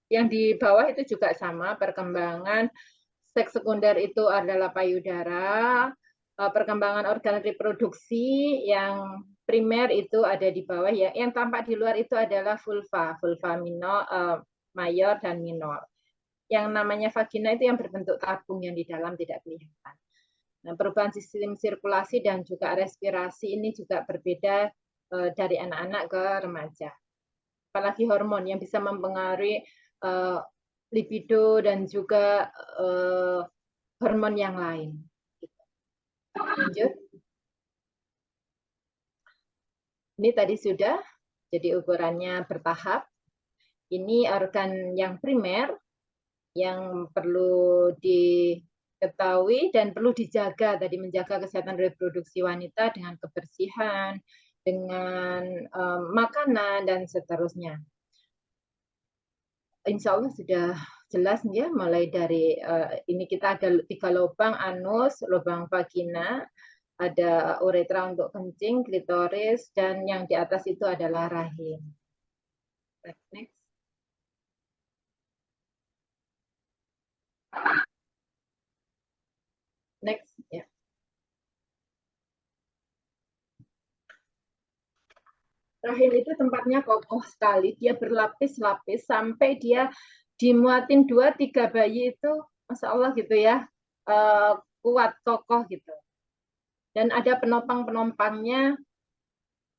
yang di bawah itu juga sama, perkembangan seks sekunder itu adalah payudara, perkembangan organ reproduksi yang primer itu ada di bawah ya, yang tampak di luar itu adalah vulva minor, mayor dan minor. Yang namanya vagina itu yang berbentuk tabung yang di dalam tidak kelihatan. Nah, perubahan sistem sirkulasi dan juga respirasi ini juga berbeda dari anak-anak ke remaja. Apalagi hormon yang bisa mempengaruhi libido dan juga hormon yang lain. Lanjut. Ini tadi sudah, jadi ukurannya bertahap. Ini organ yang primer yang perlu diketahui dan perlu dijaga, tadi menjaga kesehatan reproduksi wanita dengan kebersihan, dengan makanan dan seterusnya. Insya Allah sudah jelas ya, mulai dari ini kita ada 3 lubang, anus, lubang vagina, ada uretra untuk kencing, klitoris, dan yang di atas itu adalah rahim. Next. Next, ya. Rahim itu tempatnya kokoh sekali, dia berlapis-lapis sampai dia dimuatin 2-3 bayi itu, Masya Allah gitu ya, kuat, kokoh gitu. Dan ada penopang-penopangnya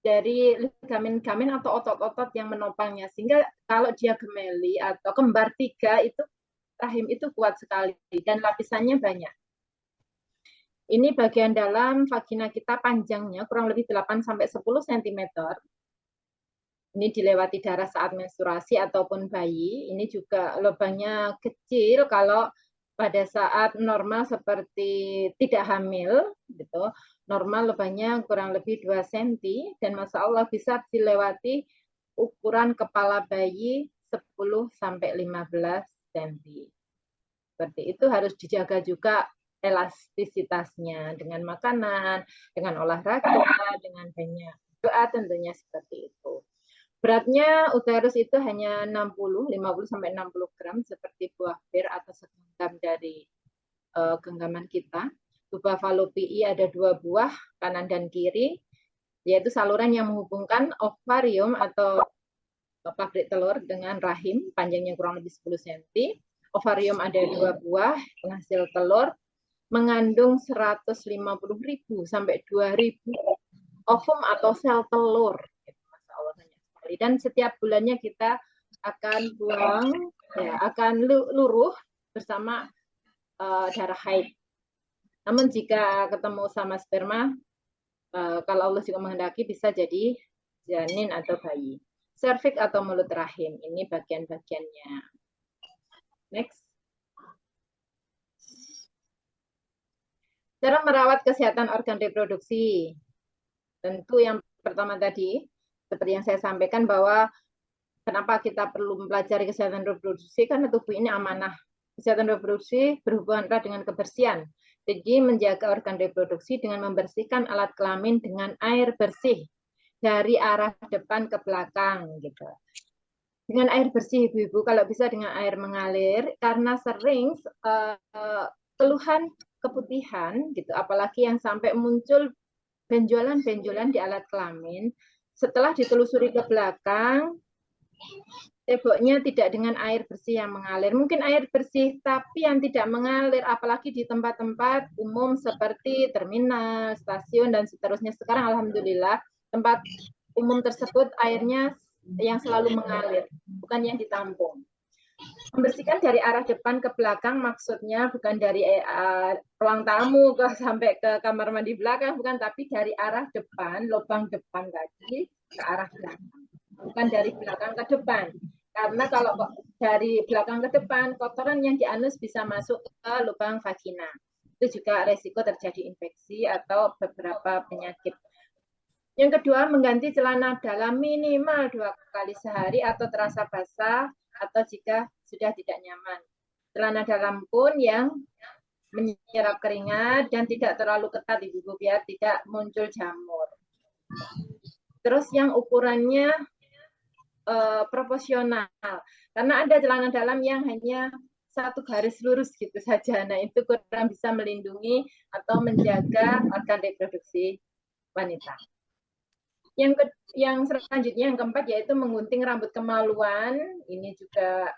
dari ligamen-ligamen atau otot-otot yang menopangnya, sehingga kalau dia gemeli atau kembar 3 itu rahim itu kuat sekali dan lapisannya banyak. Ini bagian dalam vagina kita, panjangnya kurang lebih 8-10 cm. Ini dilewati darah saat menstruasi ataupun bayi. Ini juga lubangnya kecil kalau pada saat normal seperti tidak hamil, gitu. Normal lubangnya kurang lebih 2 cm dan Masya Allah bisa dilewati ukuran kepala bayi 10-15 cm. Seperti itu harus dijaga juga elastisitasnya dengan makanan, dengan olahraga, dengan banyak doa tentunya seperti itu. Beratnya uterus itu hanya 50-60 gram seperti buah bir atau segenggam dari genggaman kita. Tuba falopii ada 2 buah, kanan dan kiri, yaitu saluran yang menghubungkan ovarium atau pabrik telur dengan rahim, panjangnya kurang lebih 10 cm. Ovarium ada 2 buah, penghasil telur, mengandung 150.000 sampai 2.000 ovum atau sel telur. Masya Allah, banyak sekali. Dan setiap bulannya kita akan buang, ya, akan luruh bersama darah haid. Namun jika ketemu sama sperma, kalau Allah juga menghendaki bisa jadi janin atau bayi. Serviks atau mulut rahim, ini bagian-bagiannya. Next. Cara merawat kesehatan organ reproduksi. Tentu yang pertama tadi, seperti yang saya sampaikan bahwa kenapa kita perlu mempelajari kesehatan reproduksi, karena tubuh ini amanah. Kesehatan reproduksi berhubungan erat dengan kebersihan. Jadi menjaga organ reproduksi dengan membersihkan alat kelamin dengan air bersih dari arah depan ke belakang gitu. Dengan air bersih ibu-ibu, kalau bisa dengan air mengalir, karena sering keluhan keputihan gitu, apalagi yang sampai muncul benjolan-benjolan di alat kelamin, setelah ditelusuri ke belakang, temboknya tidak dengan air bersih yang mengalir. Mungkin air bersih, tapi yang tidak mengalir, apalagi di tempat-tempat umum seperti terminal, stasiun, dan seterusnya. Sekarang alhamdulillah, tempat umum tersebut airnya yang selalu mengalir, bukan yang ditampung. Membersihkan dari arah depan ke belakang maksudnya bukan dari ruang tamu sampai ke kamar mandi belakang, bukan, tapi dari arah depan, lubang depan tadi ke arah belakang, bukan dari belakang ke depan. Karena kalau dari belakang ke depan, kotoran yang di anus bisa masuk ke lubang vagina. Itu juga resiko terjadi infeksi atau beberapa penyakit. Yang kedua, mengganti celana dalam minimal 2 kali sehari atau terasa basah atau jika sudah tidak nyaman. Celana dalam pun yang menyerap keringat dan tidak terlalu ketat Ibu biar tidak muncul jamur. Terus yang ukurannya proporsional, karena ada celana dalam yang hanya satu garis lurus gitu saja. Nah, itu kurang bisa melindungi atau menjaga organ reproduksi wanita. Yang selanjutnya, yang keempat, yaitu menggunting rambut kemaluan. Ini juga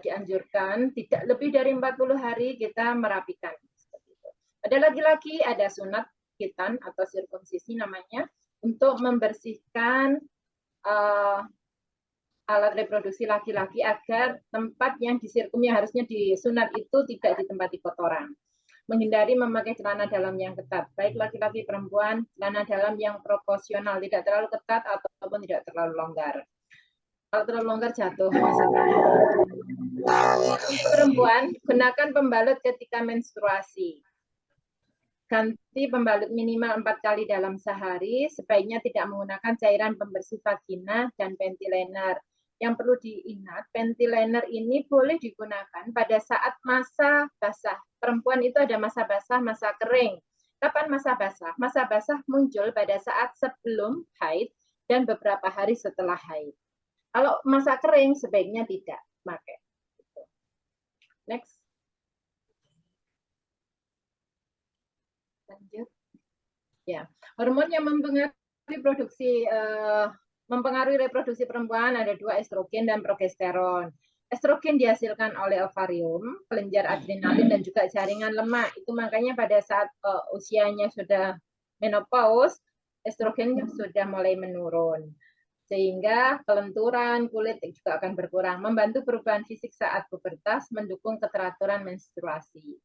dianjurkan, tidak lebih dari 40 hari kita merapikan. Pada laki-laki ada sunat khitan atau sirkumsisi namanya, untuk membersihkan alat reproduksi laki-laki agar tempat yang disirkumnya harusnya disunat itu tidak ditempati kotoran. Menghindari memakai celana dalam yang ketat, baik laki-laki perempuan, celana dalam yang proporsional, tidak terlalu ketat ataupun tidak terlalu longgar. Kalau terlalu longgar jatuh. Perempuan, gunakan pembalut ketika menstruasi. Ganti pembalut minimal 4 kali dalam sehari, sebaiknya tidak menggunakan cairan pembersih vagina dan panty liner. Yang perlu diingat, panty liner ini boleh digunakan pada saat masa basah. Perempuan itu ada masa basah, masa kering. Kapan masa basah? Masa basah muncul pada saat sebelum haid dan beberapa hari setelah haid. Kalau masa kering sebaiknya tidak pakai. Next. Lanjut. Ya, hormon yang mempengaruhi reproduksi perempuan ada 2, estrogen dan progesteron. Estrogen dihasilkan oleh ovarium, kelenjar adrenalin dan juga jaringan lemak. Itu makanya pada saat usianya sudah menopause, estrogen sudah mulai menurun. Sehingga kelenturan kulit juga akan berkurang, membantu perubahan fisik saat pubertas, mendukung keteraturan menstruasi.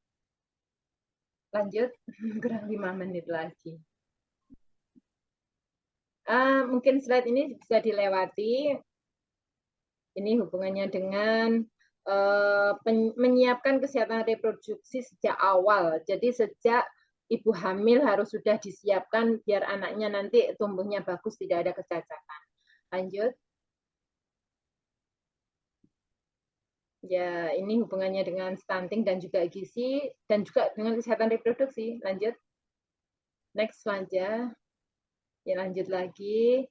Lanjut, kurang 5 menit lagi. Mungkin slide ini bisa dilewati. Ini hubungannya dengan menyiapkan kesehatan reproduksi sejak awal. Jadi sejak ibu hamil harus sudah disiapkan biar anaknya nanti tumbuhnya bagus, tidak ada kecacatan. Lanjut. Ya, ini hubungannya dengan stunting dan juga gizi dan juga dengan kesehatan reproduksi. Lanjut. Next saja. Ya, lanjut lagi.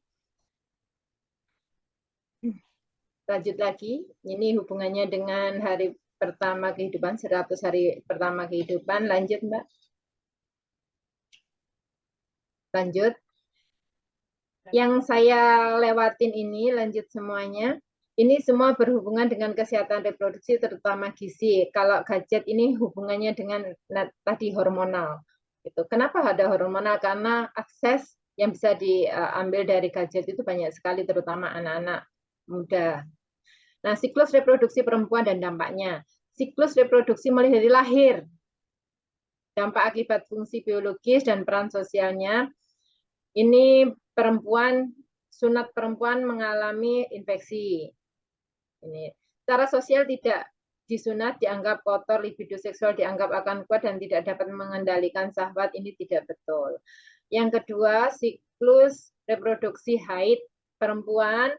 Lanjut lagi. Ini hubungannya dengan hari pertama kehidupan, 100 hari pertama kehidupan. Lanjut, Mbak. Lanjut. Yang saya lewatin ini, lanjut semuanya. Ini semua berhubungan dengan kesehatan reproduksi, terutama gizi. Kalau gadget ini hubungannya dengan tadi hormonal. Gitu. Kenapa ada hormonal? Karena akses yang bisa diambil dari gadget itu banyak sekali, terutama anak-anak muda. Nah, siklus reproduksi perempuan dan dampaknya. Siklus reproduksi mulai dari lahir. Dampak akibat fungsi biologis dan peran sosialnya. Ini perempuan, sunat perempuan mengalami infeksi. Ini secara sosial tidak disunat dianggap kotor, libido seksual dianggap akan kuat dan tidak dapat mengendalikan syahwat. Ini tidak betul. Yang kedua, siklus reproduksi haid perempuan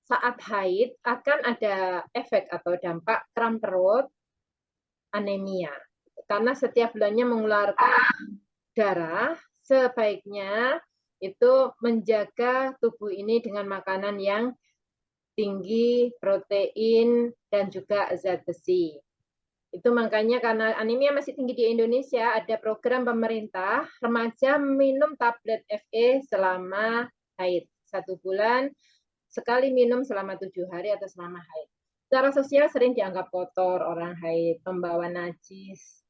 saat haid akan ada efek atau dampak kram perut, anemia. Karena setiap bulannya mengeluarkan darah, sebaiknya itu menjaga tubuh ini dengan makanan yang tinggi protein dan juga zat besi. Itu makanya karena anemia masih tinggi di Indonesia, ada program pemerintah remaja minum tablet FE selama haid. 1 bulan, sekali minum selama 7 hari atau selama haid. Secara sosial sering dianggap kotor, orang haid, pembawa najis.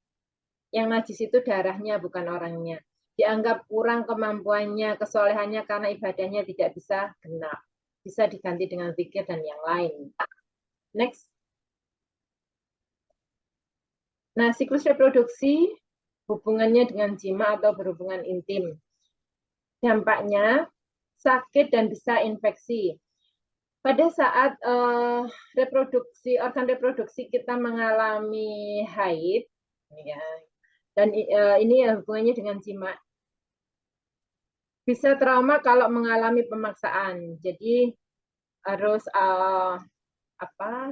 Yang najis itu darahnya, bukan orangnya. Dianggap kurang kemampuannya, kesolehannya karena ibadahnya tidak bisa genap. Bisa diganti dengan zikir dan yang lain. Next. Nah, siklus reproduksi hubungannya dengan jima atau berhubungan intim. Dampaknya sakit dan bisa infeksi. pada saat organ reproduksi kita mengalami haid, ya, dan ini hubungannya dengan jima, bisa trauma kalau mengalami pemaksaan. Jadi harus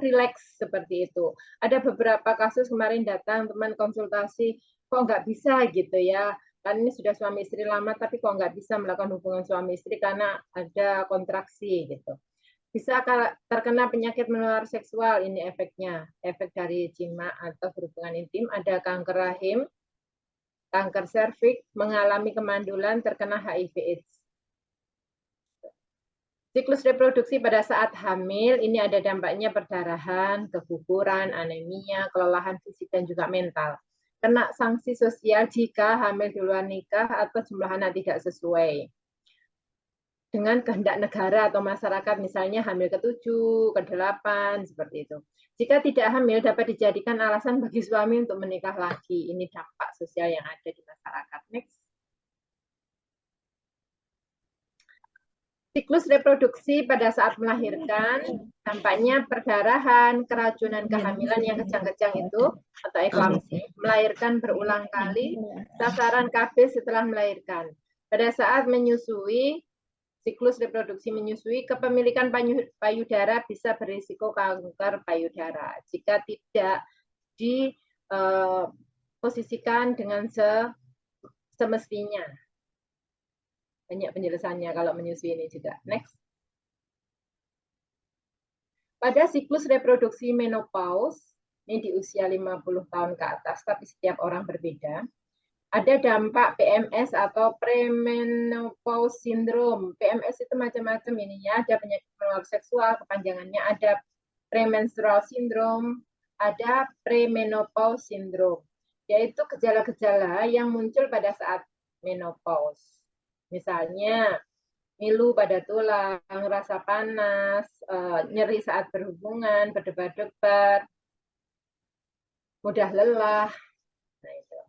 relax seperti itu. Ada beberapa kasus kemarin datang teman konsultasi, kok nggak bisa gitu ya. Kan ini sudah suami istri lama, tapi kok nggak bisa melakukan hubungan suami istri karena ada kontraksi gitu. Bisa terkena penyakit menular seksual, ini efeknya. Efek dari jima atau berhubungan intim, ada kanker rahim, kanker serviks, mengalami kemandulan, terkena HIV/AIDS. Siklus reproduksi pada saat hamil, ini ada dampaknya perdarahan, keguguran, anemia, kelelahan fisik, dan juga mental. Kena sanksi sosial jika hamil di luar nikah atau jumlah anak tidak sesuai dengan kehendak negara atau masyarakat, misalnya hamil ke-7, ke-8, seperti itu. Jika tidak hamil, dapat dijadikan alasan bagi suami untuk menikah lagi. Ini dampak sosial yang ada di masyarakat. Next. Siklus reproduksi pada saat melahirkan, dampaknya perdarahan, keracunan kehamilan yang kejang-kejang itu, atau eklamsi, melahirkan berulang kali, sasaran KB setelah melahirkan. Pada saat menyusui, siklus reproduksi menyusui, kepemilikan payudara bisa berisiko kanker payudara jika tidak diposisikan dengan semestinya. Banyak penjelasannya kalau menyusui ini juga. Next. Pada siklus reproduksi menopause, ini di usia 50 tahun ke atas, tapi setiap orang berbeda, ada dampak PMS atau premenopause syndrome. PMS itu macam-macam ini ya, ada penyakit menular seksual, kepanjangannya ada premenstrual syndrome, ada premenopause syndrome, yaitu gejala-gejala yang muncul pada saat menopause. Misalnya, ngilu pada tulang, rasa panas, nyeri saat berhubungan, berdebar-debar, mudah lelah. Nah, itu.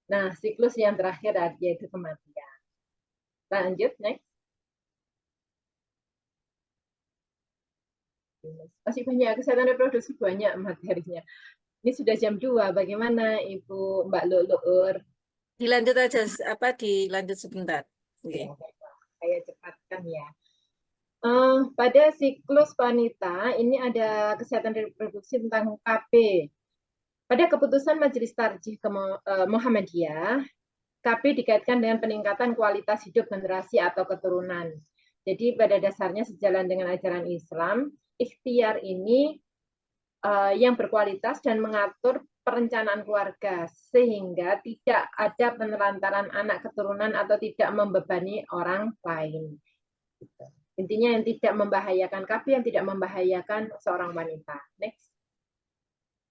Nah, siklus yang terakhir yaitu kematian. Lanjut, next. Masih banyak, kesehatan reproduksi banyak materinya. Ini sudah jam 2, bagaimana Ibu Mbak Luluur? Dilanjut aja, dilanjut sebentar. Okay. Saya cepatkan ya. Pada siklus wanita, ini ada kesehatan reproduksi tentang KB. Pada keputusan Majelis Tarjih Muhammadiyah, KB dikaitkan dengan peningkatan kualitas hidup generasi atau keturunan. Jadi pada dasarnya sejalan dengan ajaran Islam, ikhtiar ini yang berkualitas dan mengatur perencanaan keluarga sehingga tidak ada penelantaran anak keturunan atau tidak membebani orang lain. Intinya yang tidak membahayakan KB, yang tidak membahayakan seorang wanita. Next.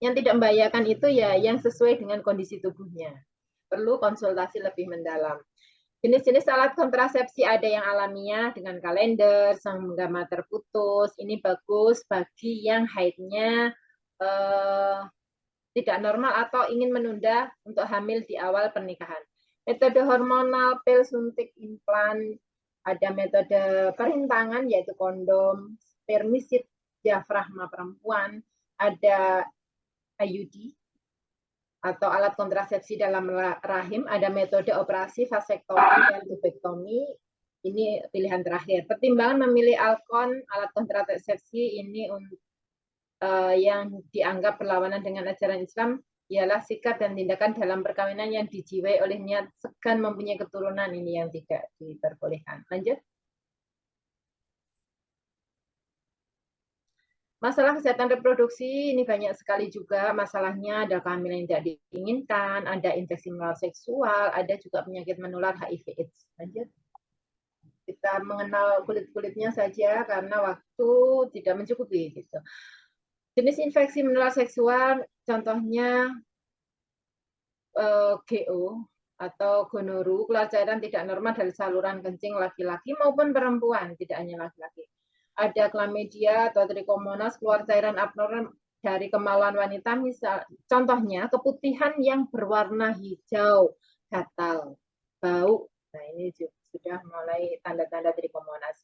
Yang tidak membahayakan itu ya yang sesuai dengan kondisi tubuhnya. Perlu konsultasi lebih mendalam. Jenis-jenis alat kontrasepsi ada yang alamiah dengan kalender, senggama terputus. Ini bagus bagi yang haidnya tidak normal atau ingin menunda untuk hamil di awal pernikahan. Metode hormonal, pil, suntik, implan, ada metode perintangan yaitu kondom, spermisid, diafragma perempuan, ada IUD atau alat kontrasepsi dalam rahim, ada metode operasi vasektomi dan tubektomi. Ini pilihan terakhir. Pertimbangan memilih alkon, alat kontrasepsi ini yang dianggap berlawanan dengan ajaran Islam ialah sikap dan tindakan dalam perkawinan yang dijiwai oleh niat segan mempunyai keturunan, ini yang tidak diperbolehkan. Lanjut. Masalah kesehatan reproduksi ini banyak sekali juga masalahnya, ada kehamilan yang tidak diinginkan, ada infeksi menular seksual, ada juga penyakit menular HIV/AIDS. Lanjut. Kita mengenal kulit-kulitnya saja karena waktu tidak mencukupi gitu. Jenis infeksi menular seksual contohnya GO atau gonoru, keluar cairan tidak normal dari saluran kencing laki-laki maupun perempuan, tidak hanya laki-laki. Ada chlamydia atau trichomonas, keluar cairan abnormal dari kemaluan wanita, misal contohnya keputihan yang berwarna hijau, gatal, bau. Nah, ini sudah mulai tanda-tanda trichomonas.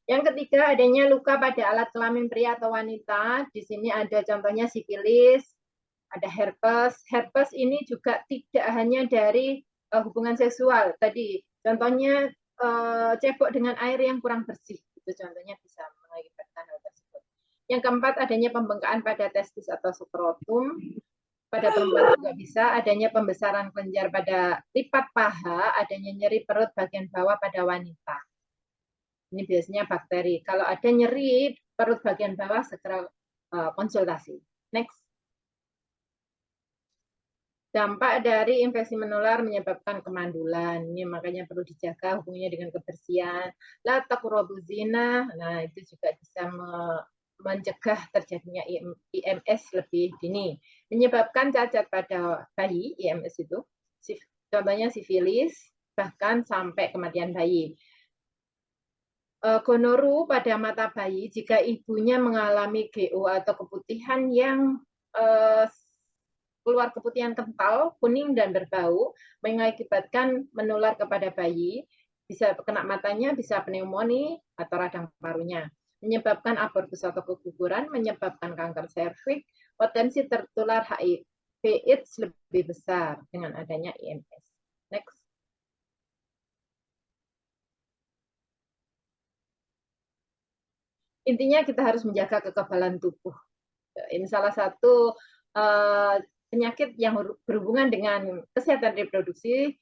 Yang ketiga, adanya luka pada alat kelamin pria atau wanita. Di sini ada contohnya sifilis, ada herpes. Herpes ini juga tidak hanya dari hubungan seksual. Tadi contohnya cebok dengan air yang kurang bersih. Itu contohnya bisa mengakibatkan hal tersebut. Yang keempat, adanya pembengkakan pada testis atau skrotum. Pada perempuan juga bisa, adanya pembesaran kelenjar pada lipat paha, adanya nyeri perut bagian bawah pada wanita. Ini biasanya bakteri. Kalau ada nyeri perut bagian bawah, segera konsultasi. Next. Dampak dari infeksi menular menyebabkan kemandulan. Ini makanya perlu dijaga hubungannya dengan kebersihan. La taqrabu zina. Nah, itu juga bisa mencegah terjadinya IMS lebih dini. Menyebabkan cacat pada bayi, IMS itu. Contohnya sifilis, bahkan sampai kematian bayi. Gonoru pada mata bayi jika ibunya mengalami GO atau keputihan yang keluar keputihan kental, kuning dan berbau, mengakibatkan menular kepada bayi, bisa kena matanya, bisa pneumonia atau radang parunya, menyebabkan abortus atau keguguran, menyebabkan kanker serviks, potensi tertular HIV/AIDS lebih besar dengan adanya IMS. Next. Intinya kita harus menjaga kekebalan tubuh. Ini salah satu penyakit yang berhubungan dengan kesehatan reproduksi.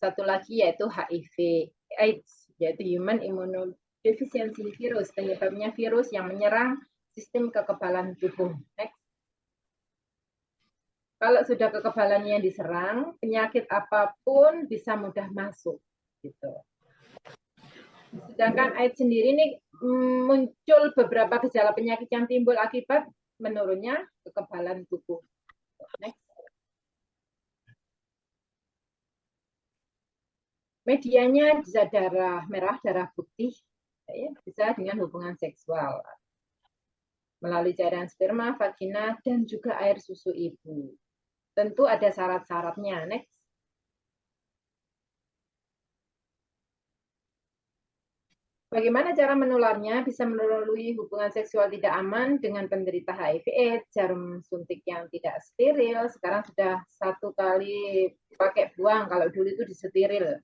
Satu lagi yaitu HIV/AIDS, yaitu Human Immunodeficiency Virus. Penyebabnya virus yang menyerang sistem kekebalan tubuh. Next. Kalau sudah kekebalannya diserang, penyakit apapun bisa mudah masuk. Gitu. Sedangkan AIDS sendiri ini muncul beberapa gejala penyakit yang timbul akibat menurunnya kekebalan tubuh. Next. Medianya bisa darah merah, darah putih, ya, bisa dengan hubungan seksual melalui cairan sperma, vagina, dan juga air susu ibu. Tentu ada syarat-syaratnya. Next. Bagaimana cara menularnya? Bisa melalui hubungan seksual tidak aman dengan penderita HIV/AIDS, jarum suntik yang tidak steril. Sekarang sudah 1 kali pakai buang, kalau dulu itu disteril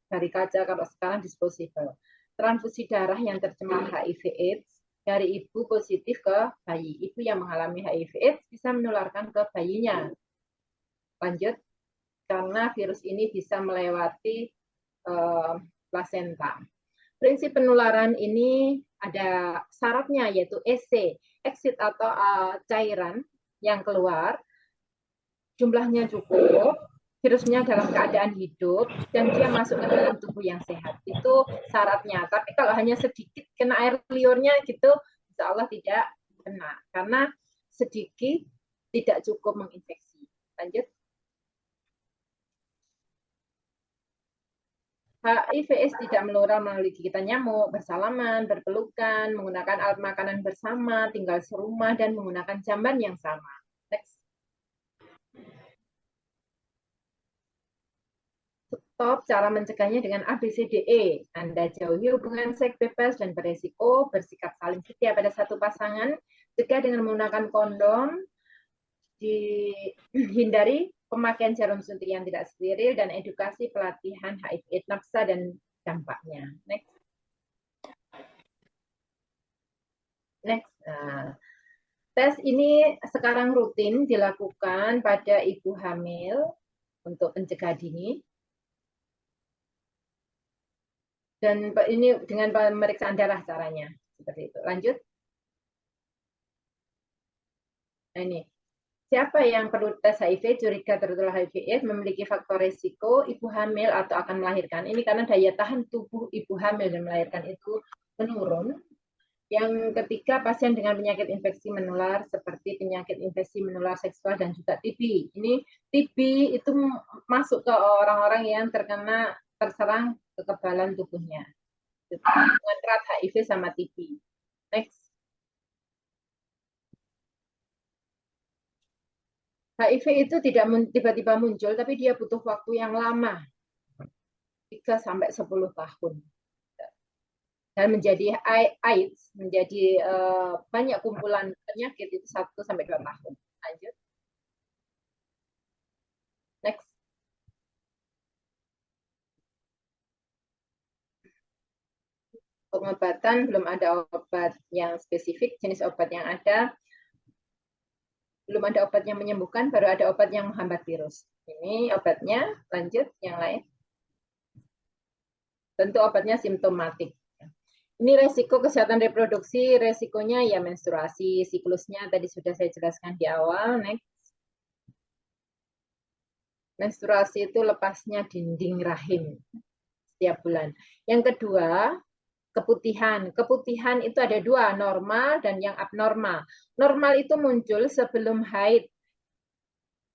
dari kaca, kalau sekarang disposable. Transfusi darah yang tercemar HIV/AIDS dari ibu positif ke bayi. Ibu yang mengalami HIV/AIDS bisa menularkan ke bayinya. Lanjut, karena virus ini bisa melewati plasenta. Prinsip penularan ini ada syaratnya, yaitu EC, exit atau cairan yang keluar, jumlahnya cukup, virusnya dalam keadaan hidup, dan dia masuk ke dalam tubuh yang sehat. Itu syaratnya. Tapi kalau hanya sedikit kena air liurnya gitu, insya Allah tidak kena. Karena sedikit tidak cukup menginfeksi. Lanjut. HIV/AIDS tidak menular melalui gigitan nyamuk, bersalaman, berpelukan, menggunakan alat makanan bersama, tinggal serumah, dan menggunakan jamban yang sama. Next. Stop cara mencegahnya dengan ABCDE. Anda jauhi hubungan seks bebas dan beresiko, bersikap saling setia pada satu pasangan, cegah dengan menggunakan kondom, dihindari pemakaian jarum suntik yang tidak steril, dan edukasi pelatihan HIV/AIDS nafsa dan dampaknya. Next. Next. Nah, tes ini sekarang rutin dilakukan pada ibu hamil untuk pencegah dini. Dan ini dengan pemeriksaan darah caranya. Seperti itu. Lanjut. Nah, ini. Siapa yang perlu tes HIV, curiga tertular HIV/AIDS, memiliki faktor risiko ibu hamil atau akan melahirkan. Ini karena daya tahan tubuh ibu hamil dan melahirkan itu menurun. Yang ketiga, pasien dengan penyakit infeksi menular seperti penyakit infeksi menular seksual dan juga TB. Ini TB itu masuk ke orang-orang yang terserang kekebalan tubuhnya. Hubungan erat HIV sama TB. Next. HIV itu tidak tiba-tiba muncul, tapi dia butuh waktu yang lama, 3-10 tahun. dan menjadi AIDS, menjadi banyak kumpulan penyakit itu 1-2 tahun. Lanjut. Next. Pengobatan belum ada obat yang spesifik, jenis obat yang ada belum ada obat yang menyembuhkan, baru ada obat yang menghambat virus. Ini obatnya, lanjut yang lain. Tentu obatnya simptomatik. Ini resiko kesehatan reproduksi, resikonya ya menstruasi, siklusnya tadi sudah saya jelaskan di awal. Next. Menstruasi itu lepasnya dinding rahim setiap bulan. Yang kedua, keputihan. Keputihan itu ada dua, normal dan yang abnormal. Normal itu muncul sebelum haid.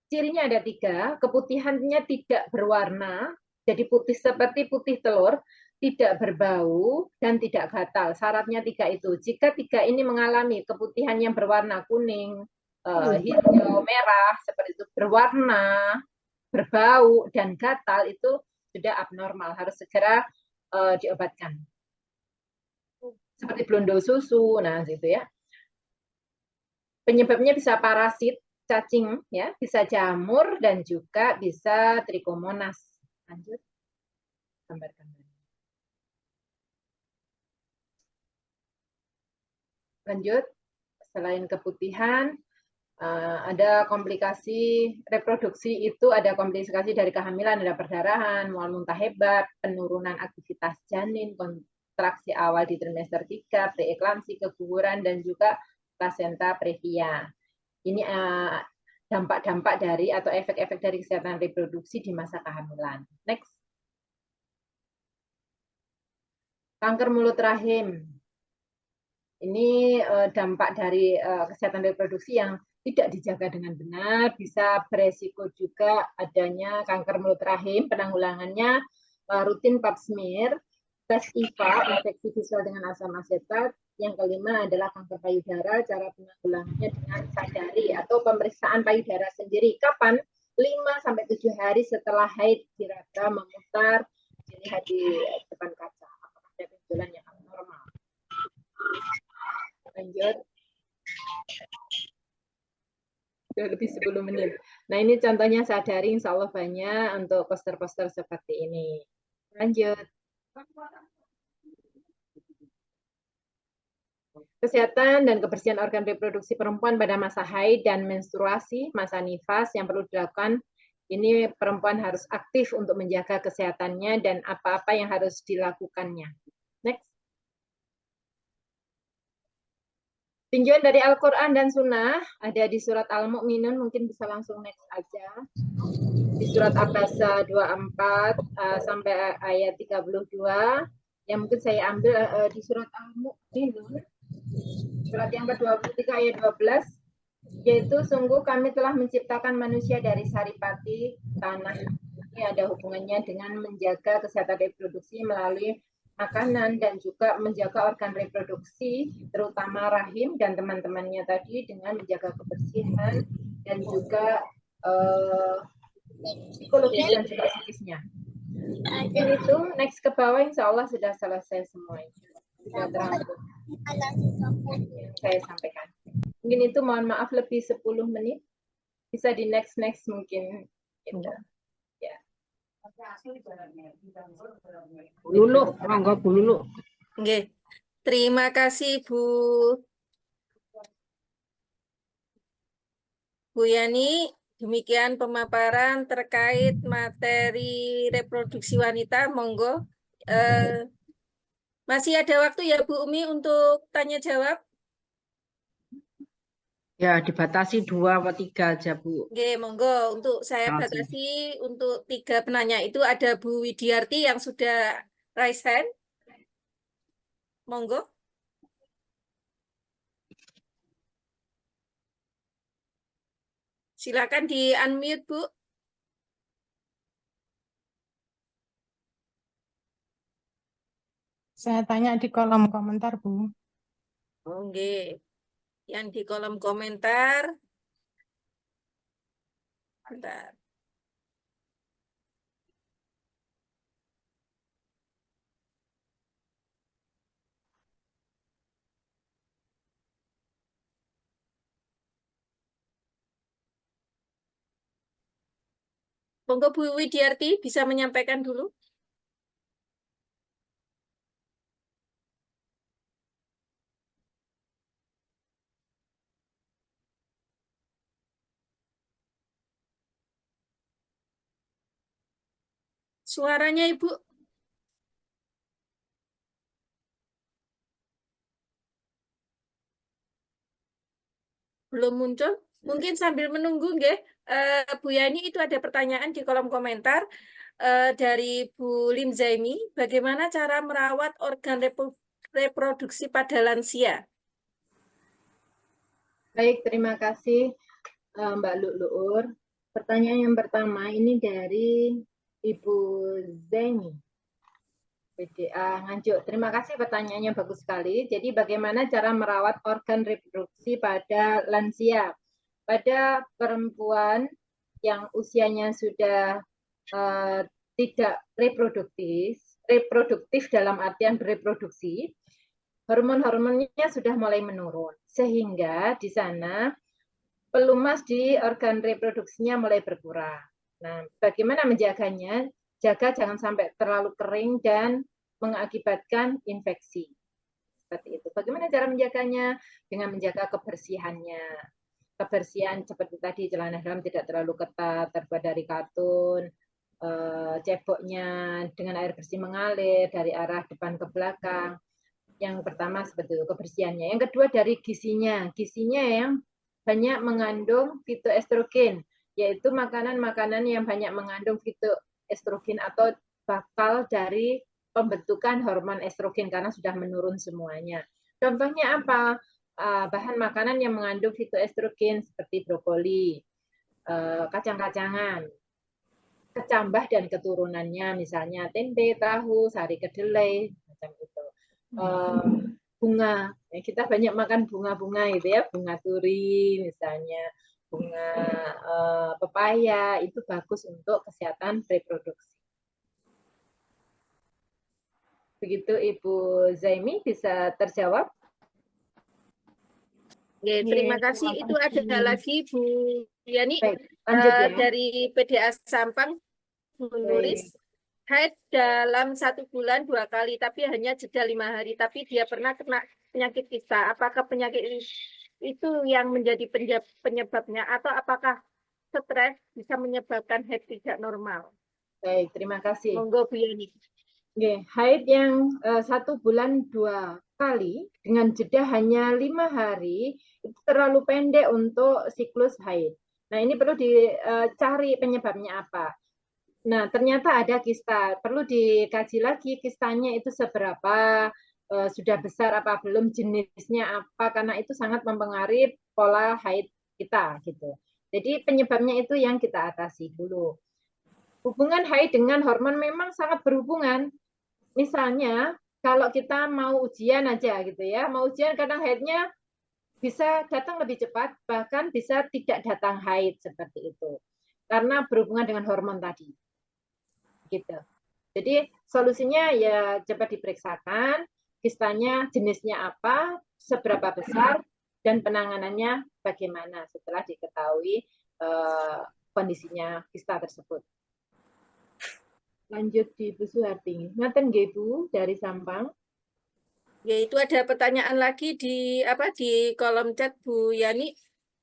Cirinya ada 3, keputihannya tidak berwarna, jadi putih seperti putih telur, tidak berbau, dan tidak gatal. Syaratnya 3 itu. Jika 3 ini mengalami keputihan yang berwarna kuning, hijau, merah, seperti itu, berwarna, berbau, dan gatal, itu sudah abnormal, harus segera diobatkan. Seperti blondol susu, nah gitu ya. Penyebabnya bisa parasit, cacing, ya, bisa jamur, dan juga bisa trichomonas. Lanjut. Gambar-gambar. Lanjut. Selain keputihan, ada komplikasi reproduksi, itu ada komplikasi dari kehamilan, ada perdarahan, mual muntah hebat, penurunan aktivitas janin, kontraksi awal di trimester 3, preeklamsi, keguguran, dan juga plasenta previa. Ini dampak-dampak dari atau efek-efek dari kesehatan reproduksi di masa kehamilan. Next. Kanker mulut rahim. Ini dampak dari kesehatan reproduksi yang tidak dijaga dengan benar, bisa beresiko juga adanya kanker mulut rahim. Penanggulangannya rutin pap smear, tes IVA, infeksi visual dengan asam asetat. Yang kelima adalah kanker payudara, cara penanggulangannya dengan sadari atau pemeriksaan payudara sendiri. Kapan? 5-7 hari setelah haid, diraba, memutar, dilihat di depan kaca. Apakah ada benjolan yang abnormal? Lanjut. Sudah lebih 10 menit. Nah, ini contohnya sadari, insya Allah banyak untuk poster-poster seperti ini. Lanjut. Kesehatan dan kebersihan organ reproduksi perempuan pada masa haid dan menstruasi, masa nifas yang perlu dilakukan. Ini perempuan harus aktif untuk menjaga kesehatannya dan apa-apa yang harus dilakukannya. Next. Tinjauan dari Al-Quran dan Sunnah ada di surat Al-Mu'minun, mungkin bisa langsung next aja. Di surat Abasa 24 sampai ayat 32, yang mungkin saya ambil di surat Al-Mu'minun. Surat yang ke-23 ayat 12, yaitu sungguh kami telah menciptakan manusia dari saripati tanah. Ini ada hubungannya dengan menjaga kesehatan reproduksi melalui makanan dan juga menjaga organ reproduksi, terutama rahim dan teman-temannya tadi, dengan menjaga kebersihan dan juga psikologis dan juga psikisnya. Mungkin itu, next ke bawah, insya Allah sudah selesai semuanya. Sudah terangkum yang saya sampaikan. Mungkin itu, mohon maaf lebih 10 menit. Bisa di next mungkin. Gitu. Ya. Lulu, monggo Bu Lulu. Oke. Terima kasih Bu Yani. Demikian pemaparan terkait materi reproduksi wanita. Monggo. Masih ada waktu ya Bu Umi untuk tanya jawab? Ya, dibatasi 2 atau 3 aja, Bu. Oke, monggo. Untuk saya Makasih. batasi untuk 3 penanya itu ada Bu Widiarti yang sudah raise hand. Monggo. Silakan di unmute, Bu. Saya tanya di kolom komentar, Bu. Oke. Yang di kolom komentar. Bentar. Monggo Bu Widiarti bisa menyampaikan dulu. Suaranya Ibu. Belum muncul. Mungkin sambil menunggu nggih, Bu Yani itu ada pertanyaan di kolom komentar dari Bu Lim Zaimi, bagaimana cara merawat organ reproduksi pada lansia? Baik, terima kasih Mbak Lu'ur. Pertanyaan yang pertama ini dari Ibu Zaini. PDA Nganjuk. Terima kasih, pertanyaannya bagus sekali. Jadi bagaimana cara merawat organ reproduksi pada lansia? Pada perempuan yang usianya sudah tidak reproduktif dalam artian bereproduksi, hormon-hormonnya sudah mulai menurun. Sehingga di sana pelumas di organ reproduksinya mulai berkurang. Nah, bagaimana menjaganya? Jaga jangan sampai terlalu kering dan mengakibatkan infeksi. Seperti itu. Bagaimana cara menjaganya? Dengan menjaga kebersihannya. Kebersihan seperti tadi, celana dalam tidak terlalu ketat, terbuat dari katun, ceboknya dengan air bersih mengalir dari arah depan ke belakang. Yang pertama seperti itu, kebersihannya. Yang kedua dari gizinya. Gizinya yang banyak mengandung fitoestrogen, yaitu makanan-makanan yang banyak mengandung fitoestrogen atau bakal dari pembentukan hormon estrogen karena sudah menurun semuanya. Contohnya apa? Bahan makanan yang mengandung fitoestrogen seperti brokoli, kacang-kacangan, kecambah dan keturunannya, misalnya tempe, tahu, sari kedelai, macam itu. Bunga, kita banyak makan bunga-bunga gitu ya, bunga turi misalnya, bunga pepaya, itu bagus untuk kesehatan reproduksi. Begitu Ibu Zaimi, bisa terjawab? Oke, terima kasih. Itu ada lagi Bu Yani. Baik, lanjut ya. Dari PDA Sampang, Bu Nuris. Haid dalam 1 bulan 2 kali, tapi hanya jeda 5 hari. Tapi dia pernah kena penyakit kista. Apakah penyakit itu yang menjadi penyebabnya, atau apakah stres bisa menyebabkan haid tidak normal? Baik, terima kasih. Monggo Bu Yani. Haid yang 1 bulan 2 kali dengan jeda hanya 5 hari itu terlalu pendek untuk siklus haid. Nah, ini perlu dicari penyebabnya apa. Nah, ternyata ada kista. Perlu dikaji lagi kistanya itu seberapa, sudah besar apa belum, jenisnya apa, karena itu sangat mempengaruhi pola haid kita gitu. Jadi penyebabnya itu yang kita atasi dulu. Hubungan haid dengan hormon memang sangat berhubungan. Misalnya kalau kita mau ujian aja gitu ya, mau ujian kadang haidnya bisa datang lebih cepat, bahkan bisa tidak datang haid seperti itu. Karena berhubungan dengan hormon tadi. Gitu. Jadi solusinya ya cepat diperiksakan, kistanya jenisnya apa, seberapa besar, dan penanganannya bagaimana setelah diketahui kondisinya kista tersebut. Lanjut di Bu Suharti. Ngaten nggih Bu dari Sampang. Ya, itu ada pertanyaan lagi di kolom chat Bu Yani.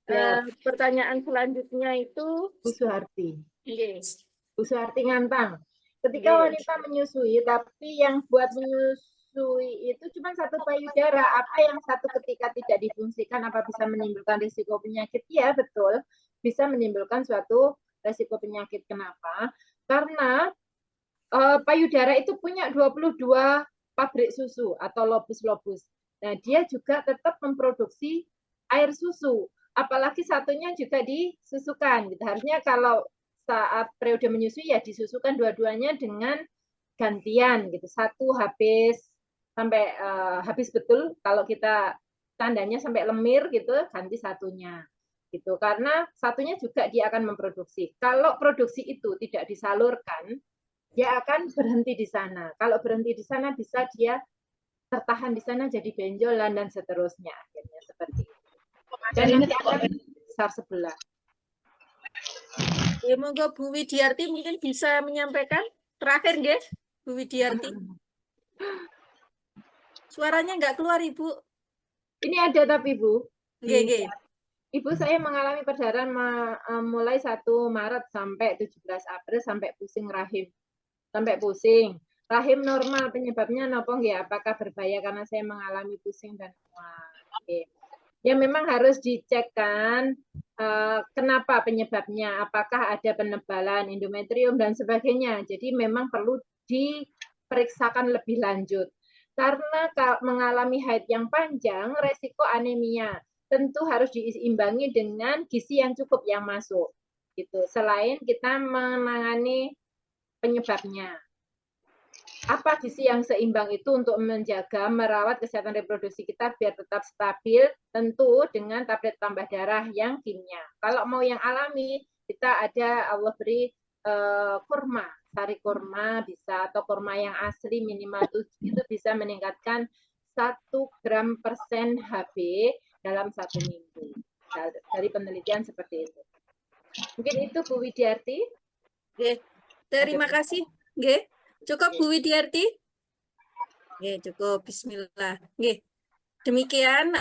Ya. Pertanyaan selanjutnya itu Bu Suharti. Yes. Bu Suharti Ngantang. Ketika wanita menyusui, tapi yang buat menyusui itu cuma satu payudara, apa yang satu ketika tidak difungsikan, apa bisa menimbulkan risiko penyakit? Ya, betul. Bisa menimbulkan suatu risiko penyakit. Kenapa? Karena payudara itu punya 22 pabrik susu atau lobus-lobus. Nah, dia juga tetap memproduksi air susu. Apalagi satunya juga disusukan. Gitu. Harusnya kalau saat periode menyusui ya disusukan dua-duanya dengan gantian gitu. Satu habis sampai habis betul, kalau kita tandanya sampai lemir gitu, ganti satunya. Gitu. Karena satunya juga dia akan memproduksi. Kalau produksi itu tidak disalurkan, dia akan berhenti di sana. Kalau berhenti di sana bisa dia tertahan di sana jadi benjolan dan seterusnya akhirnya seperti itu. Dan nanti akan besar sebelah. Ya, monggo Bu Widiarti mungkin bisa menyampaikan terakhir, nggih, Bu Widiarti. Suaranya nggak keluar, Ibu. Ini ada tapi Bu. Nggih, nggih. Ibu saya mengalami perdarahan mulai 1 Maret sampai 17 April sampai pusing rahim. Sampai pusing. Rahim normal, penyebabnya nopo nggih? Apakah berbahaya karena saya mengalami pusing dan mual? Oke. Ya memang harus dicek kan kenapa penyebabnya, apakah ada penebalan endometrium dan sebagainya. Jadi memang perlu diperiksakan lebih lanjut. Karena mengalami haid yang panjang, resiko anemia. Tentu harus diimbangi dengan gizi yang cukup yang masuk. Gitu. Selain kita menangani penyebabnya. Apa gizi yang seimbang itu untuk menjaga, merawat kesehatan reproduksi kita biar tetap stabil, tentu dengan tablet tambah darah yang kimia. Kalau mau yang alami, kita ada Allah beri kurma, sari kurma bisa, atau kurma yang asli minimal itu bisa meningkatkan 1 gram persen HB dalam 1 minggu. Dari penelitian seperti itu. Mungkin itu Bu Widiarti. Nggih. Terima kasih. Nggih. Cukup Bu Widiarti? Nggih, cukup. Bismillah. Nggih. Demikian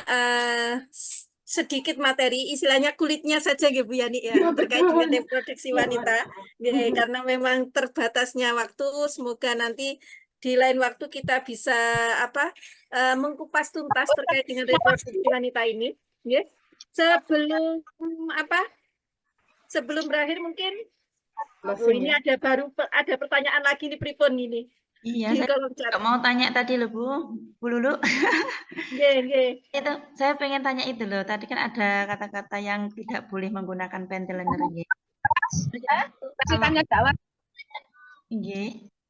sedikit materi, istilahnya kulitnya saja nggih Bu Yani ya, terkait dengan reproduksi wanita. Nggih, karena memang terbatasnya waktu, semoga nanti di lain waktu kita bisa mengkupas tuntas terkait dengan reproduksi wanita ini. Nggih. Sebelum berakhir mungkin ini ada pertanyaan lagi nih Pripun ini. Iya, saya mau tanya tadi loh Bu Lulu. Itu saya pengen tanya itu loh. Tadi kan ada kata-kata yang tidak boleh menggunakan panty liner.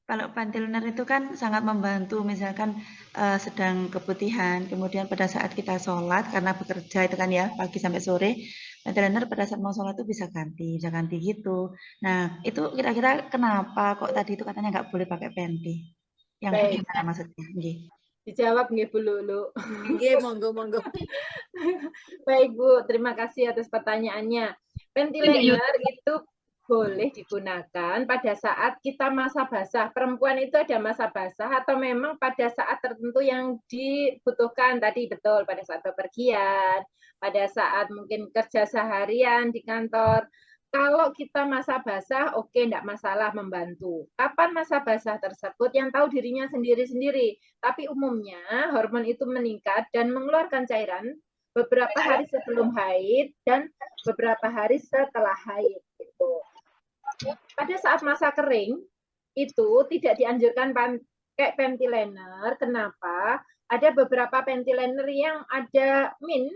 Kalau panty liner itu kan sangat membantu, misalkan sedang keputihan, kemudian pada saat kita sholat karena bekerja itu kan ya pagi sampai sore, panty liner pada saat mau sholat itu bisa ganti gitu. Nah itu kira-kira kenapa kok tadi itu katanya nggak boleh pakai panty? Yang gimana maksudnya? Dijawab nggih Bu Lulu. Nggih, monggo. Baik Bu, terima kasih atas pertanyaannya. Panty liner itu boleh digunakan pada saat kita masa basah. Perempuan itu ada masa basah atau memang pada saat tertentu yang dibutuhkan tadi, betul, pada saat bepergian, pada saat mungkin kerja seharian di kantor. Kalau kita masa basah, oke, enggak masalah membantu. Kapan masa basah tersebut? Yang tahu dirinya sendiri-sendiri. Tapi umumnya hormon itu meningkat dan mengeluarkan cairan beberapa hari sebelum haid dan beberapa hari setelah haid. Gitu. Pada saat masa kering, itu tidak dianjurkan pakai panty liner. Kenapa? Ada beberapa panty liner yang ada mint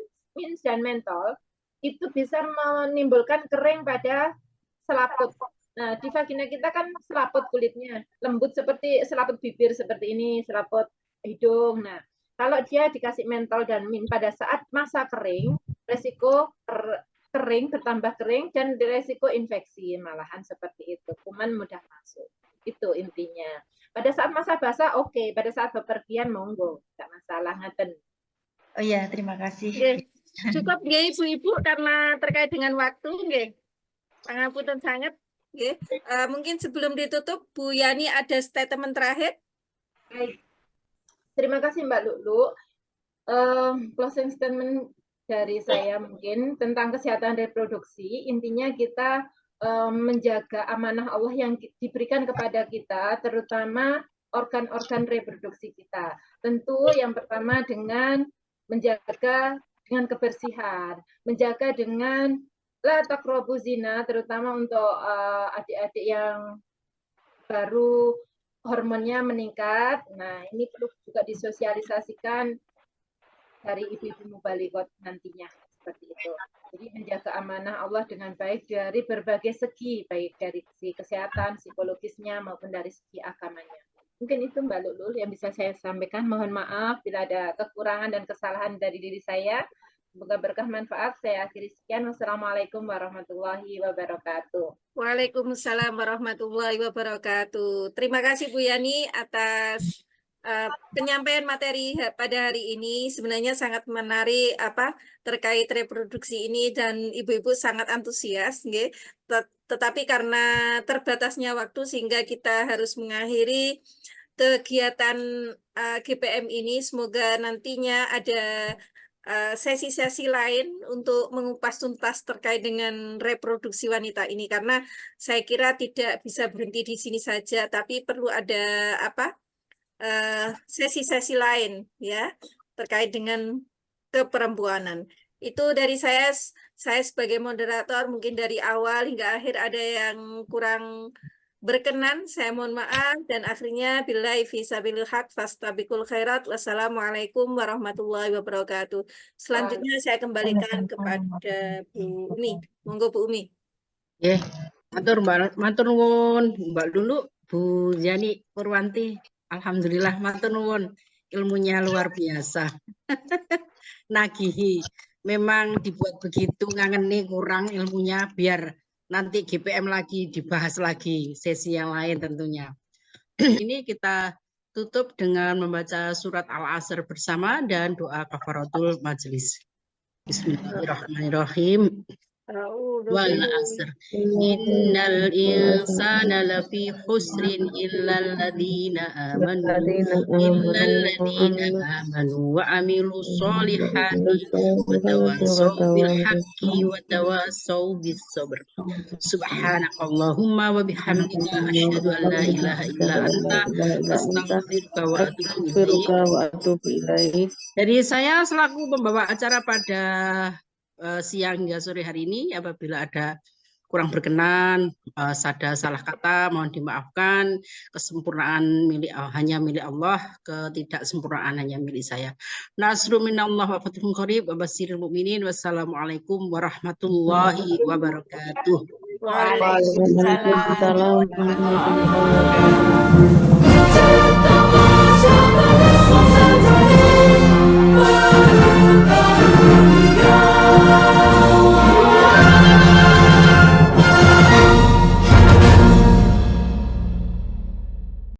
dan mentol, itu bisa menimbulkan kering pada selaput. Nah, di vagina kita kan selaput kulitnya, lembut seperti selaput bibir seperti ini, selaput hidung. Nah, kalau dia dikasih mentol dan mint pada saat masa kering, resiko kering, bertambah kering, dan resiko infeksi malahan seperti itu. Kuman mudah masuk. Itu intinya. Pada saat masa basah, oke. Pada saat bepergian, monggo. Tidak masalah, ngaten. Oh iya, terima kasih. Cukup nggih Ibu-ibu karena terkait dengan waktu nggih. Pangapunten sangat nggih. Mungkin sebelum ditutup Bu Yani ada statement terakhir. Baik. Terima kasih Mbak Lulu. Closing statement dari saya mungkin tentang kesehatan reproduksi, intinya kita menjaga amanah Allah yang diberikan kepada kita, terutama organ-organ reproduksi kita. Tentu yang pertama dengan menjaga dengan kebersihan, menjaga dengan la taqrabu zina, terutama untuk adik-adik yang baru hormonnya meningkat. Nah, ini perlu juga disosialisasikan dari ibu-ibu mubalighat nantinya seperti itu. Jadi menjaga amanah Allah dengan baik dari berbagai segi, baik dari segi kesehatan, psikologisnya maupun dari segi agamanya. Mungkin itu Mbak Lulu yang bisa saya sampaikan. Mohon maaf bila ada kekurangan dan kesalahan dari diri saya. Semoga berkah manfaat. Saya akhiri sekian. Wassalamualaikum warahmatullahi wabarakatuh. Waalaikumsalam warahmatullahi wabarakatuh. Terima kasih Bu Yani atas penyampaian materi pada hari ini sebenarnya sangat menarik terkait reproduksi ini dan ibu-ibu sangat antusias, nggih. Tetapi karena terbatasnya waktu sehingga kita harus mengakhiri kegiatan GPM ini. Semoga nantinya ada sesi-sesi lain untuk mengupas tuntas terkait dengan reproduksi wanita ini, karena saya kira tidak bisa berhenti di sini saja, tapi perlu ada sesi-sesi lain ya terkait dengan keperempuanan. Itu dari saya sebagai moderator, mungkin dari awal hingga akhir ada yang kurang berkenan, saya mohon maaf, dan akhirnya billahi fi sabilil haq fastabiqul khairat. Wassalamualaikum warahmatullahi wabarakatuh. Selanjutnya saya kembalikan kepada Bu Umi. Monggo Bu Umi. Matur nuwun Mbak Lulu, Bu Yani Purwanti. Alhamdulillah matur nuwun, ilmunya luar biasa. Nagihi. Memang dibuat begitu, ngangeni kurang ilmunya, biar nanti GPM lagi dibahas lagi sesi yang lain tentunya. Ini kita tutup dengan membaca surat Al-Asr bersama dan doa kafaratul majelis. Bismillahirrahmanirrahim. Wal asr innal insana lafi khusrin illal ladzina amanu wa amilus solihati wa tawassaw bil haqqi wa tawassaw bis sabr. Subhanakallahumma wa bihamdika asyhadu an la ilaha illa anta astaghfiruka wa atubu ilaik. Jadi saya selaku pembawa acara pada siang hingga sore hari ini, apabila ada kurang berkenan, ada salah kata, mohon dimaafkan. Kesempurnaan hanya milik Allah, ketidaksempurnaan hanya milik saya. Nasrun minallah wa fathun qarib wa basyiril mu'minin. Wassalamualaikum warahmatullahi wabarakatuh. Waalaikumsalam warahmatullahi wabarakatuh.